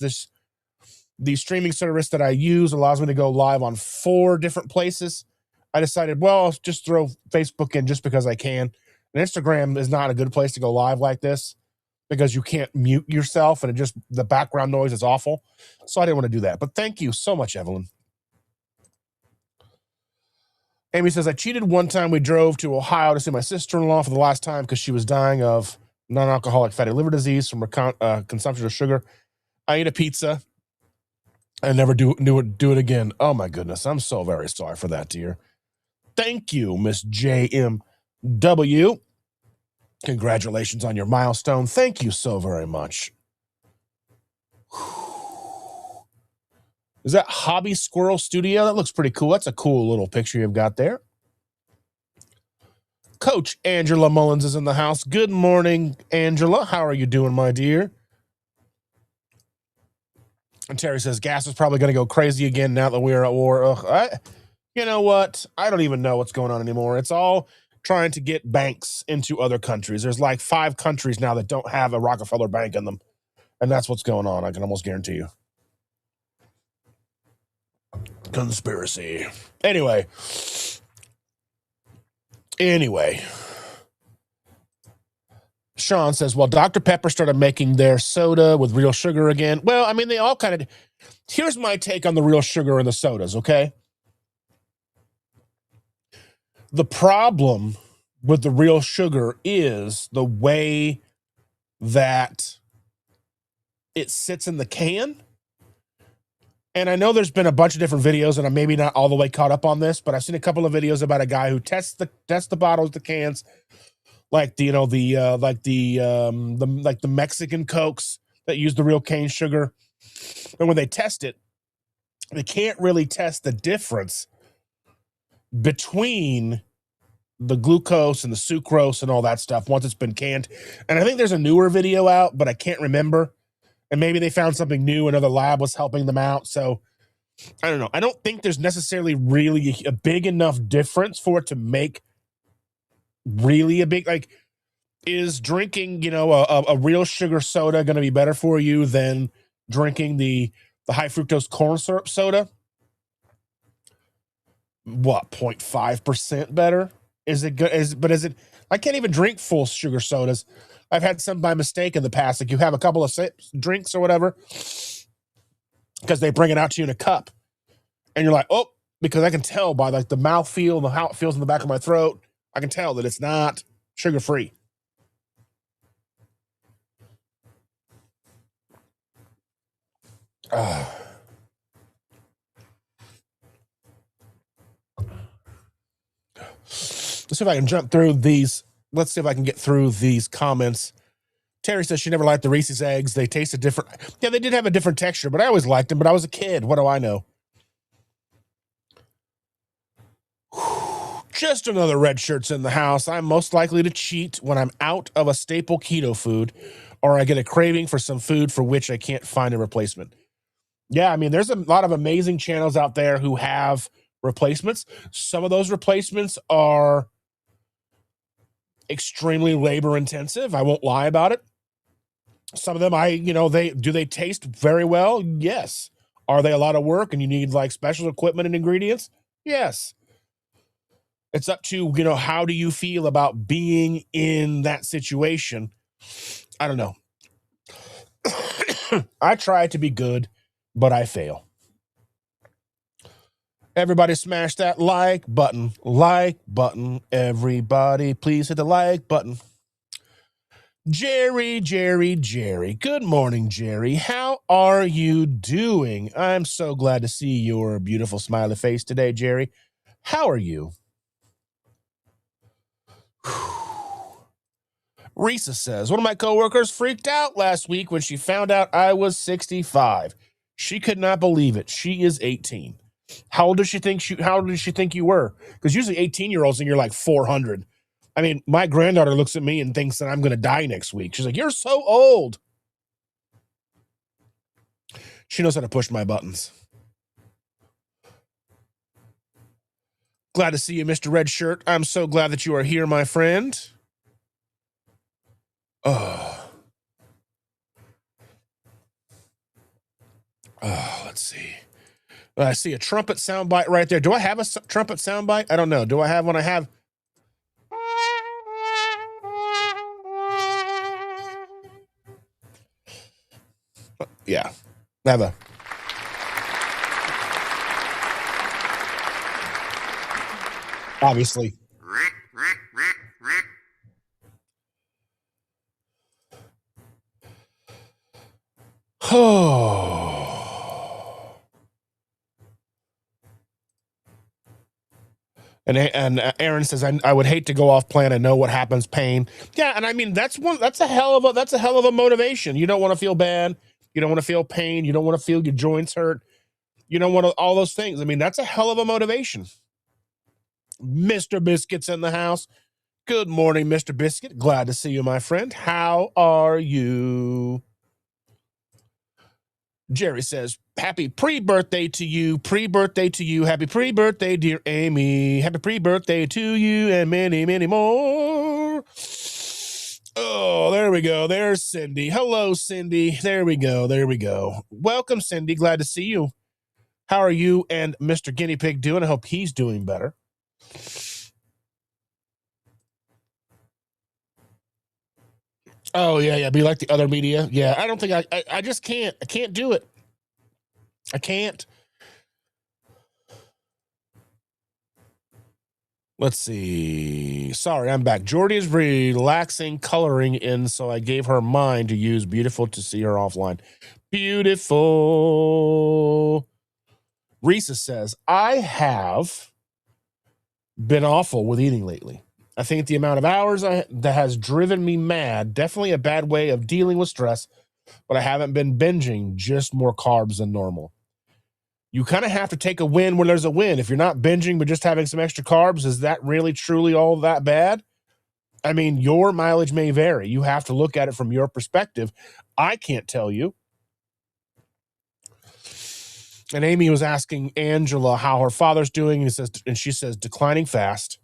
the streaming service that I use allows me to go live on 4 different places, I decided, well, I'll just throw Facebook in just because I can. And Instagram is not a good place to go live like this because you can't mute yourself and the background noise is awful. So I didn't want to do that. But thank you so much, Evelyn. Amy says, I cheated one time. We drove to Ohio to see my sister-in-law for the last time because she was dying of non-alcoholic fatty liver disease from consumption of sugar. I ate a pizza. I never do it again. Oh, my goodness. I'm so very sorry for that, dear. Thank you, Miss JMW. Congratulations on your milestone. Thank you so very much. Is that Hobby Squirrel Studio? That looks pretty cool. That's a cool little picture you've got there. Coach Angela Mullins is in the house. Good morning, Angela. How are you doing, my dear? And Terry says, gas is probably going to go crazy again now that we're at war. You know what? I don't even know what's going on anymore. It's all trying to get banks into other countries. There's like 5 countries now that don't have a Rockefeller Bank in them. And that's what's going on. I can almost guarantee you. Conspiracy. Anyway. Sean says, well, Dr. Pepper started making their soda with real sugar again. Well, I mean, they all kind of... Here's my take on the real sugar in the sodas, okay? The problem with the real sugar is the way that it sits in the can. And I know there's been a bunch of different videos, and I'm maybe not all the way caught up on this, but I've seen a couple of videos about a guy who tests the bottles, the cans, like the Mexican Cokes that use the real cane sugar. And when they test it, they can't really test the difference between the glucose and the sucrose and all that stuff once it's been canned. And I think there's a newer video out, but I can't remember. And maybe they found something new. Another lab was helping them out. So I don't know. I don't think there's necessarily really a big enough difference for it to make really a big, like, is drinking, a real sugar soda going to be better for you than drinking the high fructose corn syrup soda? What, 0.5% better? Is it good? Is it? I can't even drink full sugar sodas. I've had some by mistake in the past. Like, you have a couple of drinks or whatever, because they bring it out to you in a cup, and you're like, oh, because I can tell by like the mouthfeel and how it feels in the back of my throat, I can tell that it's not sugar free. Let's see if I can jump through these. Let's see if I can get through these comments. Terry says she never liked the Reese's eggs. They tasted different. Yeah, they did have a different texture, but I always liked them. But I was a kid. What do I know? Just another red shirt's in the house. I'm most likely to cheat when I'm out of a staple keto food, or I get a craving for some food for which I can't find a replacement. Yeah, I mean, there's a lot of amazing channels out there who have replacements. Some of those replacements are extremely labor intensive. I won't lie about it. Some of them, they taste very well. Yes. Are they a lot of work and you need like special equipment and ingredients? Yes. It's up to, how do you feel about being in that situation? I don't know. I try to be good, but I fail. Everybody smash that like button. Like button. Everybody, please hit the like button. Jerry. Good morning, Jerry. How are you doing? I'm so glad to see your beautiful smiley face today, Jerry. How are you? Risa says, one of my coworkers freaked out last week when she found out I was 65. She could not believe it. She is 18. How old did she think you were? Because usually 18-year-olds and you're like 400. I mean, my granddaughter looks at me and thinks that I'm going to die next week. She's like, you're so old. She knows how to push my buttons. Glad to see you, Mr. Red Shirt. I'm so glad that you are here, my friend. Let's see. I see a trumpet soundbite right there. Do I have a trumpet soundbite? I don't know. Do I have one? I have. Yeah. I have a. Obviously. And Aaron says, I would hate to go off plan and know what happens, pain. Yeah, and I mean that's a hell of a motivation. You don't want to feel bad, you don't want to feel pain, you don't want to feel your joints hurt, you don't want to, all those things. I mean, that's a hell of a motivation. Mr. Biscuit's in the house. Good morning, Mr. Biscuit. Glad to see you, my friend. How are you? Jerry says, happy pre-birthday to you. Pre-birthday to you. Happy pre-birthday, dear Amy. Happy pre-birthday to you and many, many more. Oh, there we we go. There's Cindy. Hello, Cindy. There we go. There we go. Welcome, Cindy. Glad to see you. How are you and Mr. Guinea Pig doing? I hope he's doing better. Oh, yeah. Be like the other media. Yeah, I don't think I just can't. I can't do it. I can't. Let's see. Sorry, I'm back. Jordy is relaxing, coloring in, so I gave her mine to use. Beautiful to see her offline. Beautiful. Risa says, I have been awful with eating lately. I think the amount of hours that has driven me mad, definitely a bad way of dealing with stress, but I haven't been binging, just more carbs than normal. You kind of have to take a win when there's a win. If you're not binging but just having some extra carbs, is that really truly all that bad? I mean, your mileage may vary. You have to look at it from your perspective. I can't tell you. And Amy was asking Angela how her father's doing, and she says declining fast.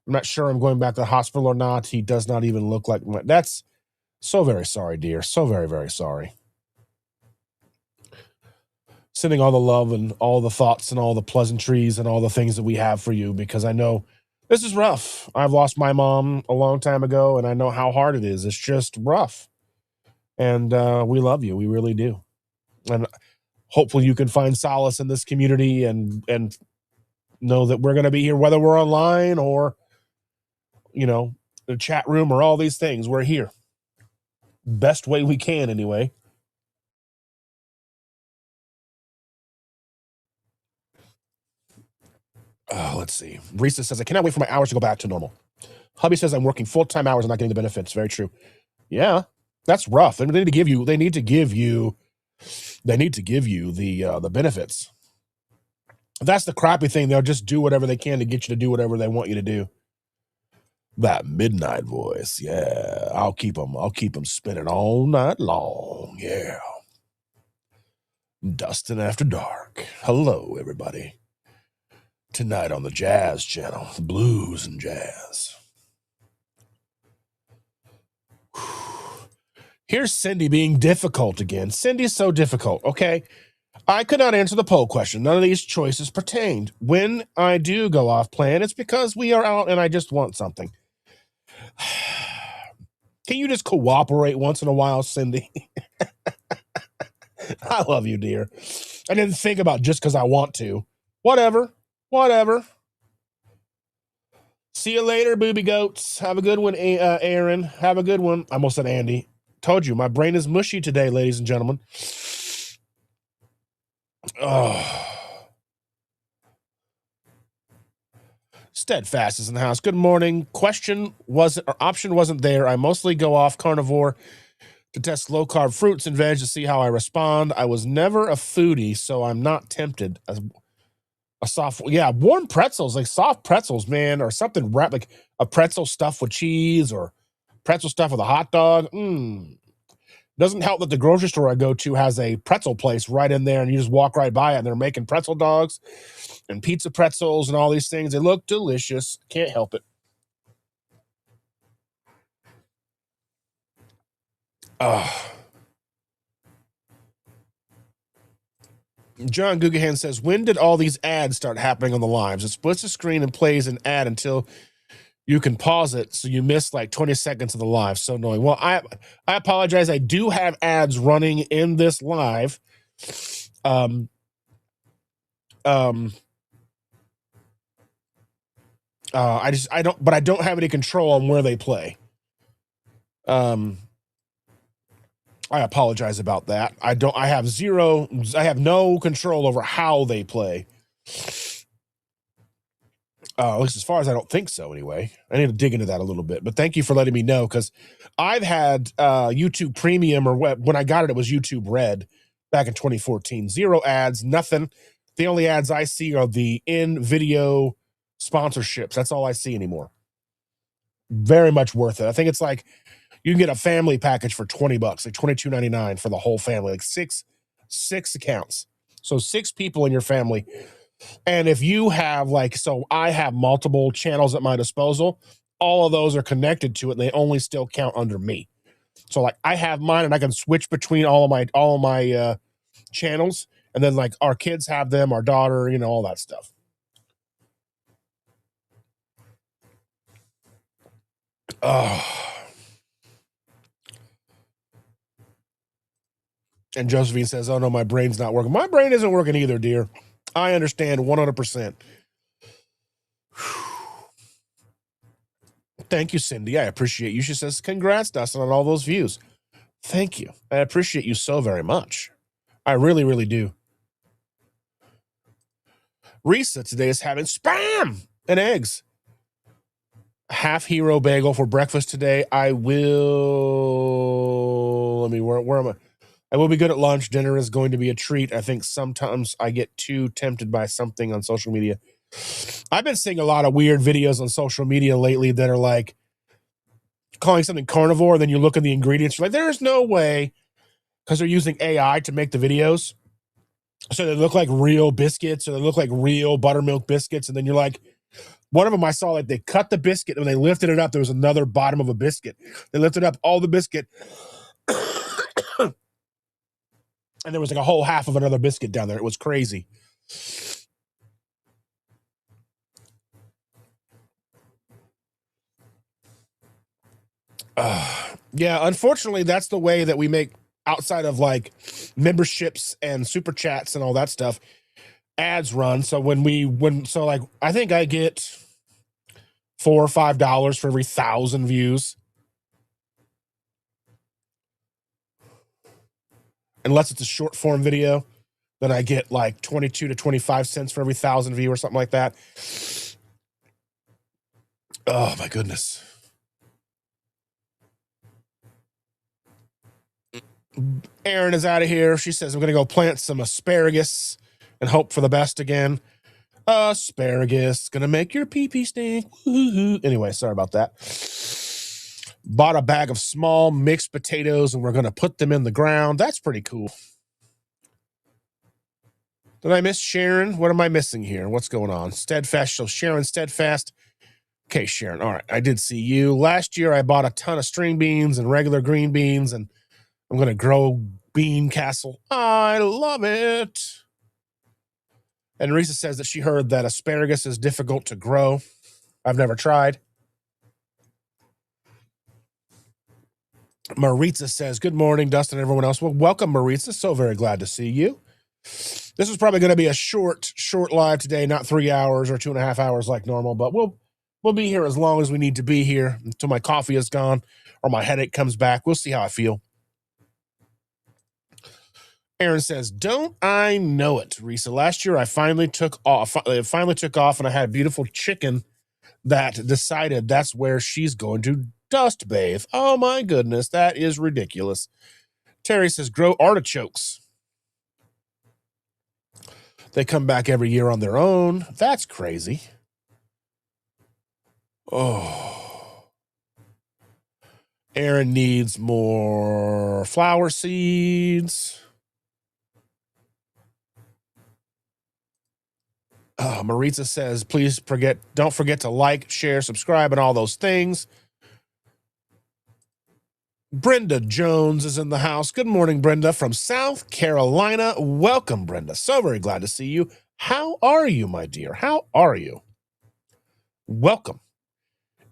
I'm not sure I'm going back to the hospital or not. He does not even look like. That's so very sorry, dear. So very, very sorry. Sending all the love and all the thoughts and all the pleasantries and all the things that we have for you, because I know this is rough. I've lost my mom a long time ago, and I know how hard it is. It's just rough. And we love you. We really do. And hopefully you can find solace in this community and know that we're going to be here, whether we're online or, the chat room or all these things. We're here. Best way we can, anyway. Let's see. Risa says, I cannot wait for my hours to go back to normal. Hubby says I'm working full-time hours and not getting the benefits. Very true. Yeah, that's rough. They need to give you the benefits. That's the crappy thing. They'll just do whatever they can to get you to do whatever they want you to do. That midnight voice. Yeah, I'll keep them spinning all night long. Yeah. Dustin After Dark. Hello, everybody. Tonight on the Jazz Channel, the blues and jazz. Here's Cindy being difficult again. Cindy's so difficult, okay? I could not answer the poll question. None of these choices pertained. When I do go off plan, it's because we are out and I just want something. Can you just cooperate once in a while, Cindy? I love you, dear. I didn't think about just because I want to. Whatever. See you later, booby goats. Have a good one, Aaron. Have a good one. I almost said Andy. Told you, my brain is mushy today, ladies and gentlemen. Oh. Steadfast is in the house. Good morning. Option wasn't there. I mostly go off carnivore to test low-carb fruits and veg to see how I respond. I was never a foodie, so I'm not tempted. Warm pretzels, like soft pretzels, man, or something wrapped, like a pretzel stuffed with cheese or pretzel stuffed with a hot dog. Doesn't help that the grocery store I go to has a pretzel place right in there, and you just walk right by it, and they're making pretzel dogs and pizza pretzels and all these things. They look delicious. Can't help it. John Gugahan says, when did all these ads start happening on the lives? It splits the screen and plays an ad until you can pause it, so you miss like 20 seconds of the live. So annoying. Well, I apologize. I do have ads running in this live. But I don't have any control on where they play. I apologize about that. I have no control over how they play. At least as far as I don't think so anyway. I need to dig into that a little bit, but thank you for letting me know, because I've had YouTube Premium, or when I got it was YouTube Red back in 2014. Zero ads, nothing. The only ads I see are the in-video sponsorships. That's all I see anymore. Very much worth it. I think it's like you can get a family package for $20, like $22.99 for the whole family, like six accounts. So 6 people in your family. And if you have I have multiple channels at my disposal, all of those are connected to it, and they only still count under me. So like I have mine and I can switch between all of my channels, and then like our kids have them, our daughter, all that stuff. Oh. And Josephine says, "Oh no, my brain's not working." My brain isn't working either, dear. I understand 100%. Thank you, Cindy. I appreciate you. She says, "Congrats, Dustin, on all those views." Thank you. I appreciate you so very much. I really, really do. Risa today is having spam and eggs. Half hero bagel for breakfast today. I will. Where am I? I will be good at lunch. Dinner is going to be a treat. I think sometimes I get too tempted by something on social media. I've been seeing a lot of weird videos on social media lately that are like calling something carnivore. Then you look at the ingredients. You're like, there's no way, because they're using AI to make the videos. So they look like real biscuits, or they look like real buttermilk biscuits. And then you're like, one of them I saw, like they cut the biscuit and when they lifted it up, there was another bottom of a biscuit. They lifted up all the biscuit. And there was like a whole half of another biscuit down there. It was crazy. Yeah, unfortunately, that's the way that we make, outside of like memberships and super chats and all that stuff, ads run. So I think I get $4 or $5 for every 1,000 views. Unless it's a short form video, then I get like 22 to 25 cents for every 1,000 views or something like that. Oh my goodness. Erin is out of here. She says, "I'm going to go plant some asparagus and hope for the best again." Asparagus, going to make your pee-pee stink. Woo-hoo-hoo. Anyway, sorry about that. Bought a bag of small mixed potatoes and we're going to put them in the ground. That's pretty cool. Did I miss Sharon? What am I missing here? What's going on? Steadfast. So Sharon Steadfast. Okay, Sharon. All right. I did see you. Last year, I bought a ton of string beans and regular green beans, and I'm going to grow bean castle. I love it. And Risa says that she heard that asparagus is difficult to grow. I've never tried. Maritza says, "Good morning, Dustin and everyone else." Well, welcome, Maritza. So very glad to see you. This is probably going to be a short live today, not 3 hours or 2.5 hours like normal, but we'll be here as long as we need to be here until my coffee is gone or my headache comes back. We'll see how I feel. Aaron says, "Don't I know it, Risa? Last year I finally took off and I had a beautiful chicken that decided that's where she's going to dust bathe." Oh my goodness, that is ridiculous. Terry says, "Grow artichokes. They come back every year on their own." That's crazy. Oh. Aaron needs more flower seeds. Maritza says, don't forget to like, share, subscribe, and all those things. Brenda Jones is in the house. Good morning, Brenda, from South Carolina. Welcome, Brenda. So very glad to see you. How are you, my dear? How are you? Welcome.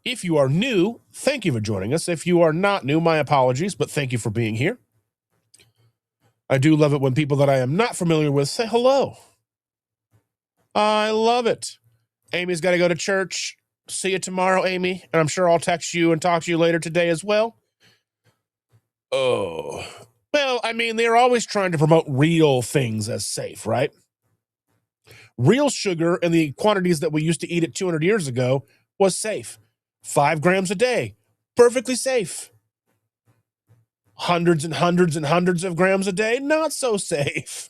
If you are new, thank you for joining us. If you are not new, my apologies, but thank you for being here. I do love it when people that I am not familiar with say hello. I love it. Amy's got to go to church. See you tomorrow, Amy. And I'm sure I'll text you and talk to you later today as well. Oh, well, I mean, they're always trying to promote real things as safe, right? Real sugar in the quantities that we used to eat it 200 years ago was safe. 5 grams a day, perfectly safe. Hundreds and hundreds and hundreds of grams a day, not so safe.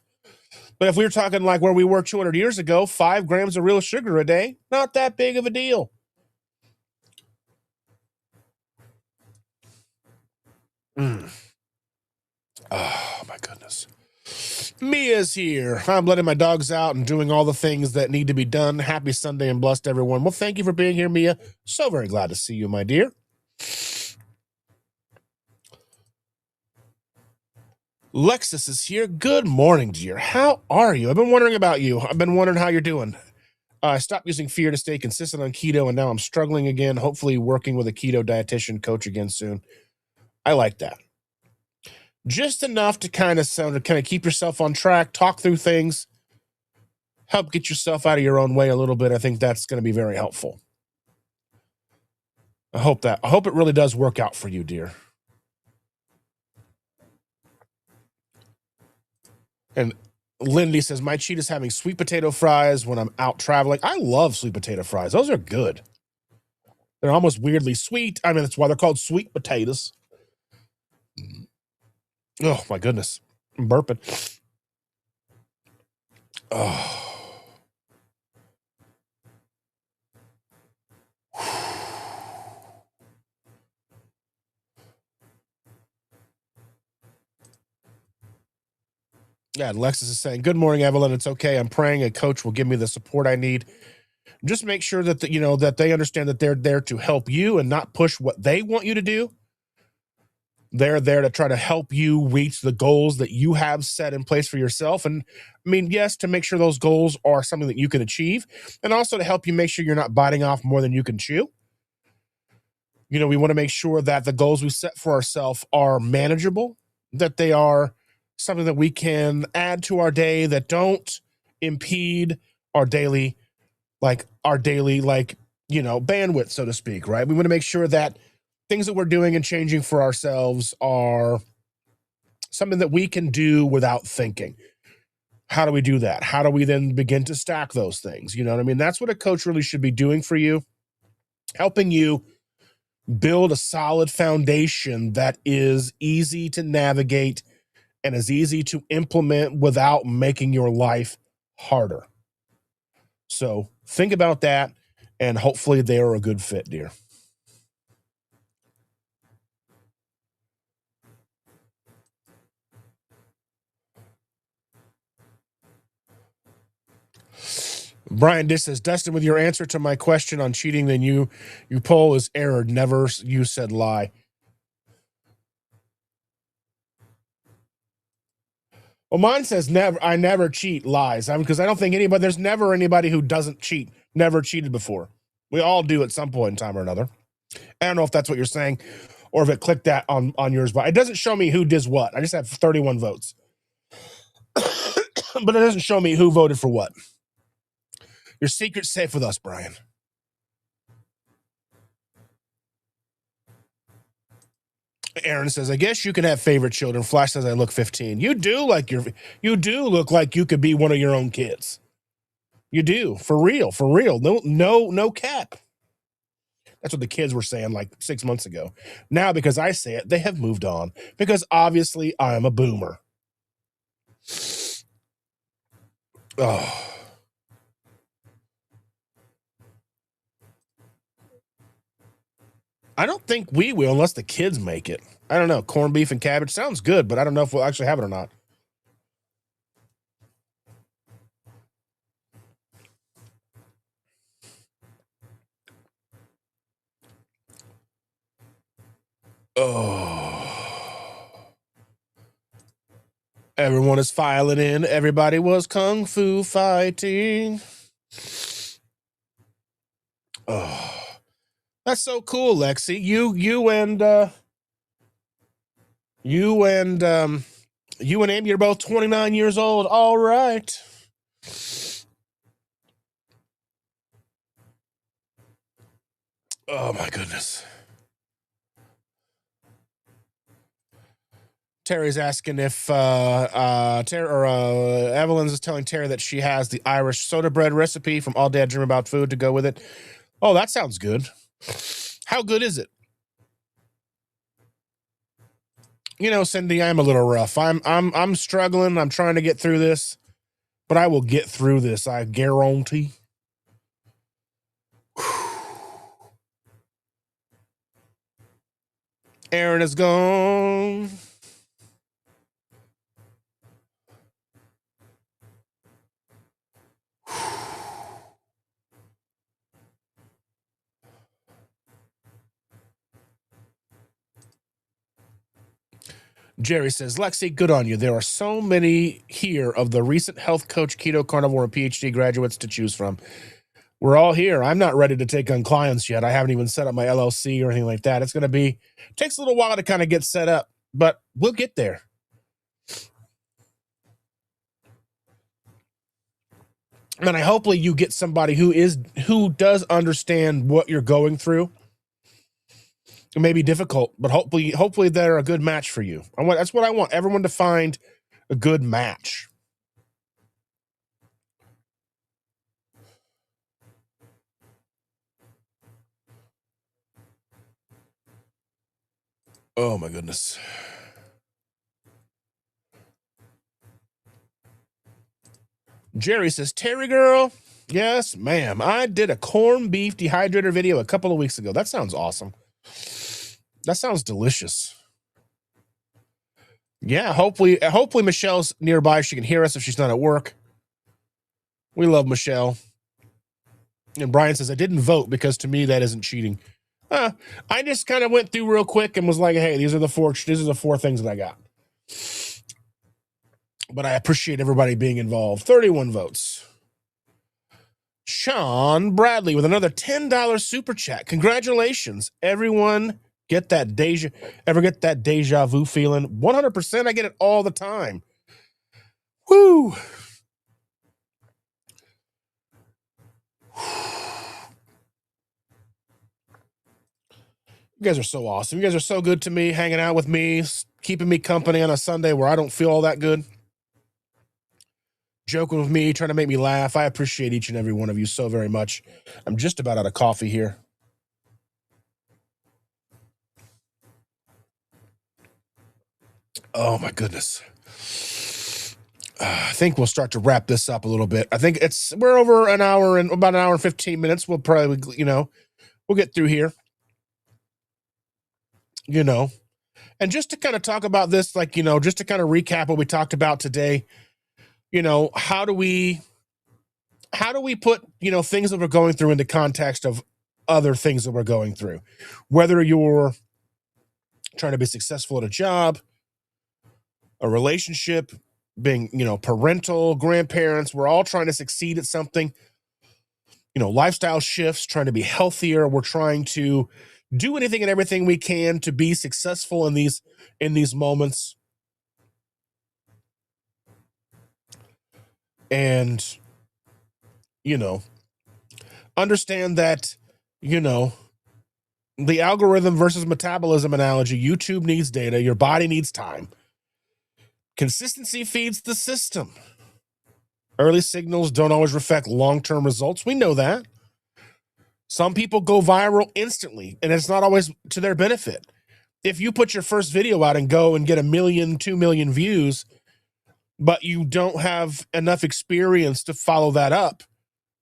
But if we were talking like where we were 200 years ago, 5 grams of real sugar a day, not that big of a deal. Oh, my goodness. Mia's here. I'm letting my dogs out and doing all the things that need to be done. Happy Sunday and blessed everyone. Well, thank you for being here, Mia. So very glad to see you, my dear. Lexus is here. Good morning, dear. How are you? I've been wondering about you. I've been wondering how you're doing. I stopped using fear to stay consistent on keto, and now I'm struggling again. Hopefully, working with a keto dietitian coach again soon. I like that. Just enough to kind of keep yourself on track, talk through things, help get yourself out of your own way a little bit. I think that's going to be very helpful. I hope it really does work out for you, dear. And Lindy says, my cheat is having sweet potato fries when I'm out traveling. I love sweet potato fries. Those are good. They're almost weirdly sweet. I mean, that's why they're called sweet potatoes. Oh, my goodness. I'm burping. Oh. Yeah, Alexis is saying, good morning, Evelyn. It's okay. I'm praying a coach will give me the support I need. Just make sure that that they understand that they're there to help you and not push what they want you to do. They're there to try to help you reach the goals that you have set in place for yourself. And I mean, yes, to make sure those goals are something that you can achieve, and also to help you make sure you're not biting off more than you can chew. We want to make sure that the goals we set for ourselves are manageable, that they are something that we can add to our day that don't impede our daily bandwidth, so to speak, right? We want to make sure that things that we're doing and changing for ourselves are something that we can do without thinking. How do we do that? How do we then begin to stack those things? You know what I mean? That's what a coach really should be doing for you, helping you build a solid foundation that is easy to navigate and is easy to implement without making your life harder. So think about that, and hopefully they are a good fit, dear. Brian Dish says, Dustin, with your answer to my question on cheating, then you poll is error. Never you said lie. Well, mine says never. I never cheat. Lies. Because I don't think there's never anybody who doesn't cheat. Never cheated before. We all do at some point in time or another. I don't know if that's what you're saying or if it clicked that on yours, but it doesn't show me who does what. I just have 31 votes. But it doesn't show me who voted for what. Your secret's safe with us, Brian. Aaron says, I guess you can have favorite children. Flash says, I look 15. You do look like you could be one of your own kids. You do. For real. No cap. That's what the kids were saying like 6 months ago. Now, because I say it, they have moved on. Because obviously I'm a boomer. Oh. I don't think we will unless the kids make it. I don't know. Corned beef and cabbage sounds good, but I don't know if we'll actually have it or not. Oh. Everyone is filing in. Everybody was kung fu fighting. Oh. That's so cool, Lexi. You and Amy are both 29 years old. All right. Oh my goodness. Terry's asking if Evelyn's is telling Terry that she has the Irish soda bread recipe from All Dad Dream About Food to go with it. Oh, that sounds good. How good is it? Cindy, I'm a little rough. I'm struggling. I'm trying to get through this, but I will get through this. I guarantee. Aaron is gone. Jerry says, Lexi, good on you. There are so many here of the recent health coach, keto, carnivore, and PhD graduates to choose from. We're all here. I'm not ready to take on clients yet. I haven't even set up my LLC or anything like that. It's going to be, takes a little while to kind of get set up, but we'll get there. And hopefully you get somebody who does understand what you're going through. It may be difficult, but hopefully they're a good match for you. That's what I want, everyone to find a good match. Oh my goodness. Jerry says, Terry girl, yes, ma'am. I did a corned beef dehydrator video a couple of weeks ago. That sounds awesome. That sounds delicious. Yeah, hopefully Michelle's nearby. She can hear us if she's not at work. We love Michelle. And Brian says, I didn't vote because to me that isn't cheating. I just kind of went through real quick and was like, hey, these are the four things that I got. But I appreciate everybody being involved. 31 votes. Sean Bradley with another $10 super chat. Congratulations. Everyone get that deja vu feeling? 100%. I get it all the time. Woo. You guys are so awesome. You guys are so good to me, hanging out with me, keeping me company on a Sunday where I don't feel all that good. Joking with me, trying to make me laugh. I appreciate each and every one of you so very much. I'm just about out of coffee here. Oh my goodness. I think we'll start to wrap this up a little bit. I think we're over about an hour and 15 minutes. We'll probably, we'll get through here. And just to kind of talk about this, just to kind of recap what we talked about today, how do we put, things that we're going through into context of other things that we're going through, whether you're trying to be successful at a job, a relationship, being, parental, grandparents, we're all trying to succeed at something, lifestyle shifts, trying to be healthier. We're trying to do anything and everything we can to be successful in these moments. And, understand that, the algorithm versus metabolism analogy, YouTube needs data, your body needs time. Consistency feeds the system. Early signals don't always reflect long-term results. We know that. Some people go viral instantly, and it's not always to their benefit. If you put your first video out and go and get 1 million, 2 million views, but you don't have enough experience to follow that up,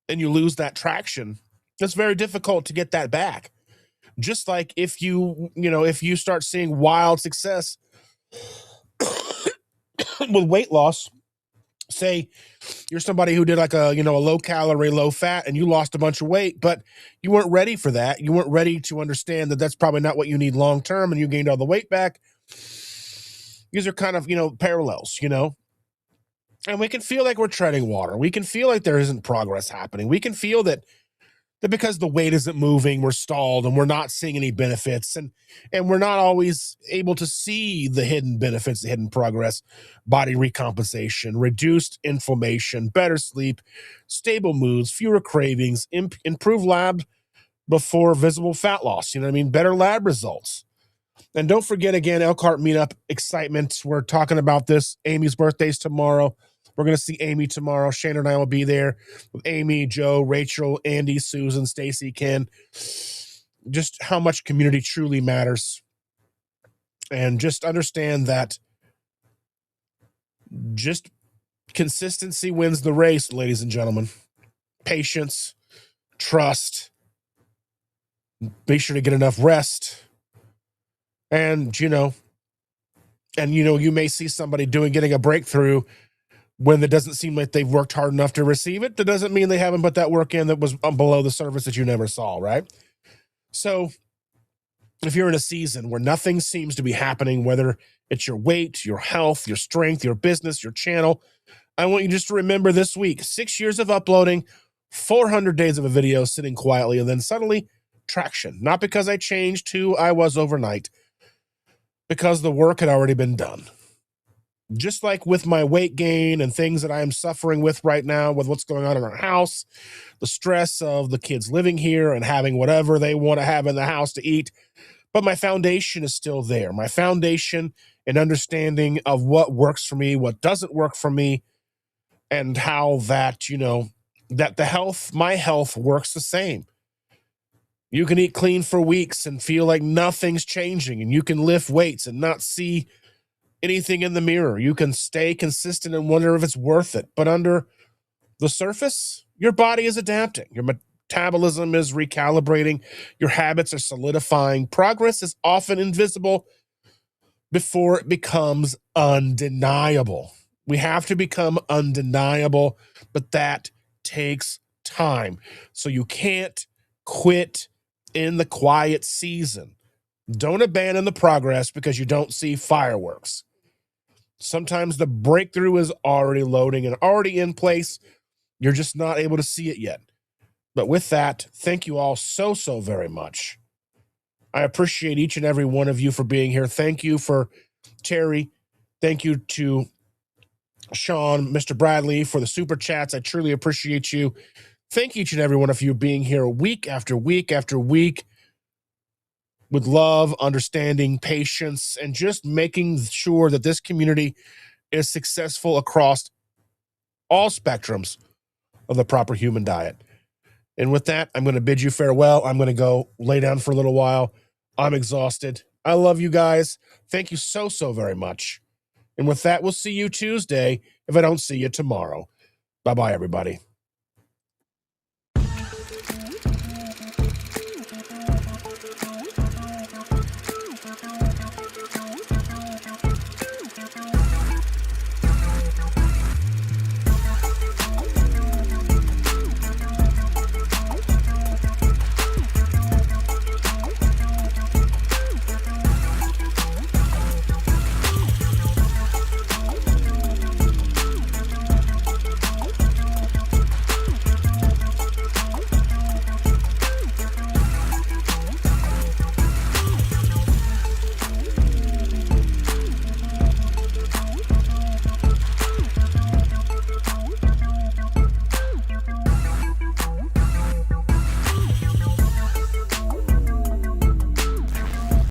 and you lose that traction, it's very difficult to get that back. Just like if you start seeing wild success with weight loss, say you're somebody who did like a low calorie, low fat, and you lost a bunch of weight, but you weren't ready for that. You weren't ready to understand that that's probably not what you need long term, and you gained all the weight back. These are kind of, parallels, and we can feel like we're treading water. We can feel like there isn't progress happening. We can feel that because the weight isn't moving, we're stalled and we're not seeing any benefits, and we're not always able to see the hidden benefits, the hidden progress, body recompensation, reduced inflammation, better sleep, stable moods, fewer cravings, improved lab before visible fat loss. Better lab results. And don't forget, again, Elkhart meetup excitement. We're talking about this. Amy's birthday's tomorrow. We're going to see Amy tomorrow. Shane and I will be there with Amy, Joe, Rachel, Andi, Susan, Stacey, Ken. Just how much community truly matters. And just understand that just consistency wins the race, ladies and gentlemen. Patience, trust, be sure to get enough rest. And, you may see somebody getting a breakthrough when it doesn't seem like they've worked hard enough to receive it. That doesn't mean they haven't put that work in that was below the surface that you never saw, right? So if you're in a season where nothing seems to be happening, whether It's your weight, your health, your strength, your business, your channel. I want you just to remember this week, 6 years of uploading, 400 days of a video sitting quietly, and then suddenly traction. Not because I changed who I was overnight, because the work had already been done. Just like with my weight gain and things that I am suffering with right now with what's going on in our house, the stress of the kids living here and having whatever they want to have in the house to eat. But my foundation is still there. My foundation and understanding of what works for me, what doesn't work for me, and how that, that my health works the same. You can eat clean for weeks and feel like nothing's changing, and you can lift weights and not see anything in the mirror. You can stay consistent and wonder if it's worth it. But under the surface, your body is adapting. Your metabolism is recalibrating. Your habits are solidifying. Progress is often invisible before it becomes undeniable. We have to become undeniable, but that takes time. So you can't quit in the quiet season. Don't abandon the progress because you don't see fireworks. Sometimes the breakthrough is already loading and already in place. You're just not able to see it yet. But with that, thank you all so, so very much. I appreciate each and every one of you for being here. Thank you for Terry. Thank you to Sean, Mr. Bradley for the super chats. I truly appreciate you. Thank each and every one of you being here week after week after week with love, understanding, patience, and just making sure that this community is successful across all spectrums of the proper human diet. And with that, I'm going to bid you farewell. I'm going to go lay down for a little while. I'm exhausted. I love you guys. Thank you so, so very much. And with that, we'll see you Tuesday if I don't see you tomorrow. Bye-bye, everybody.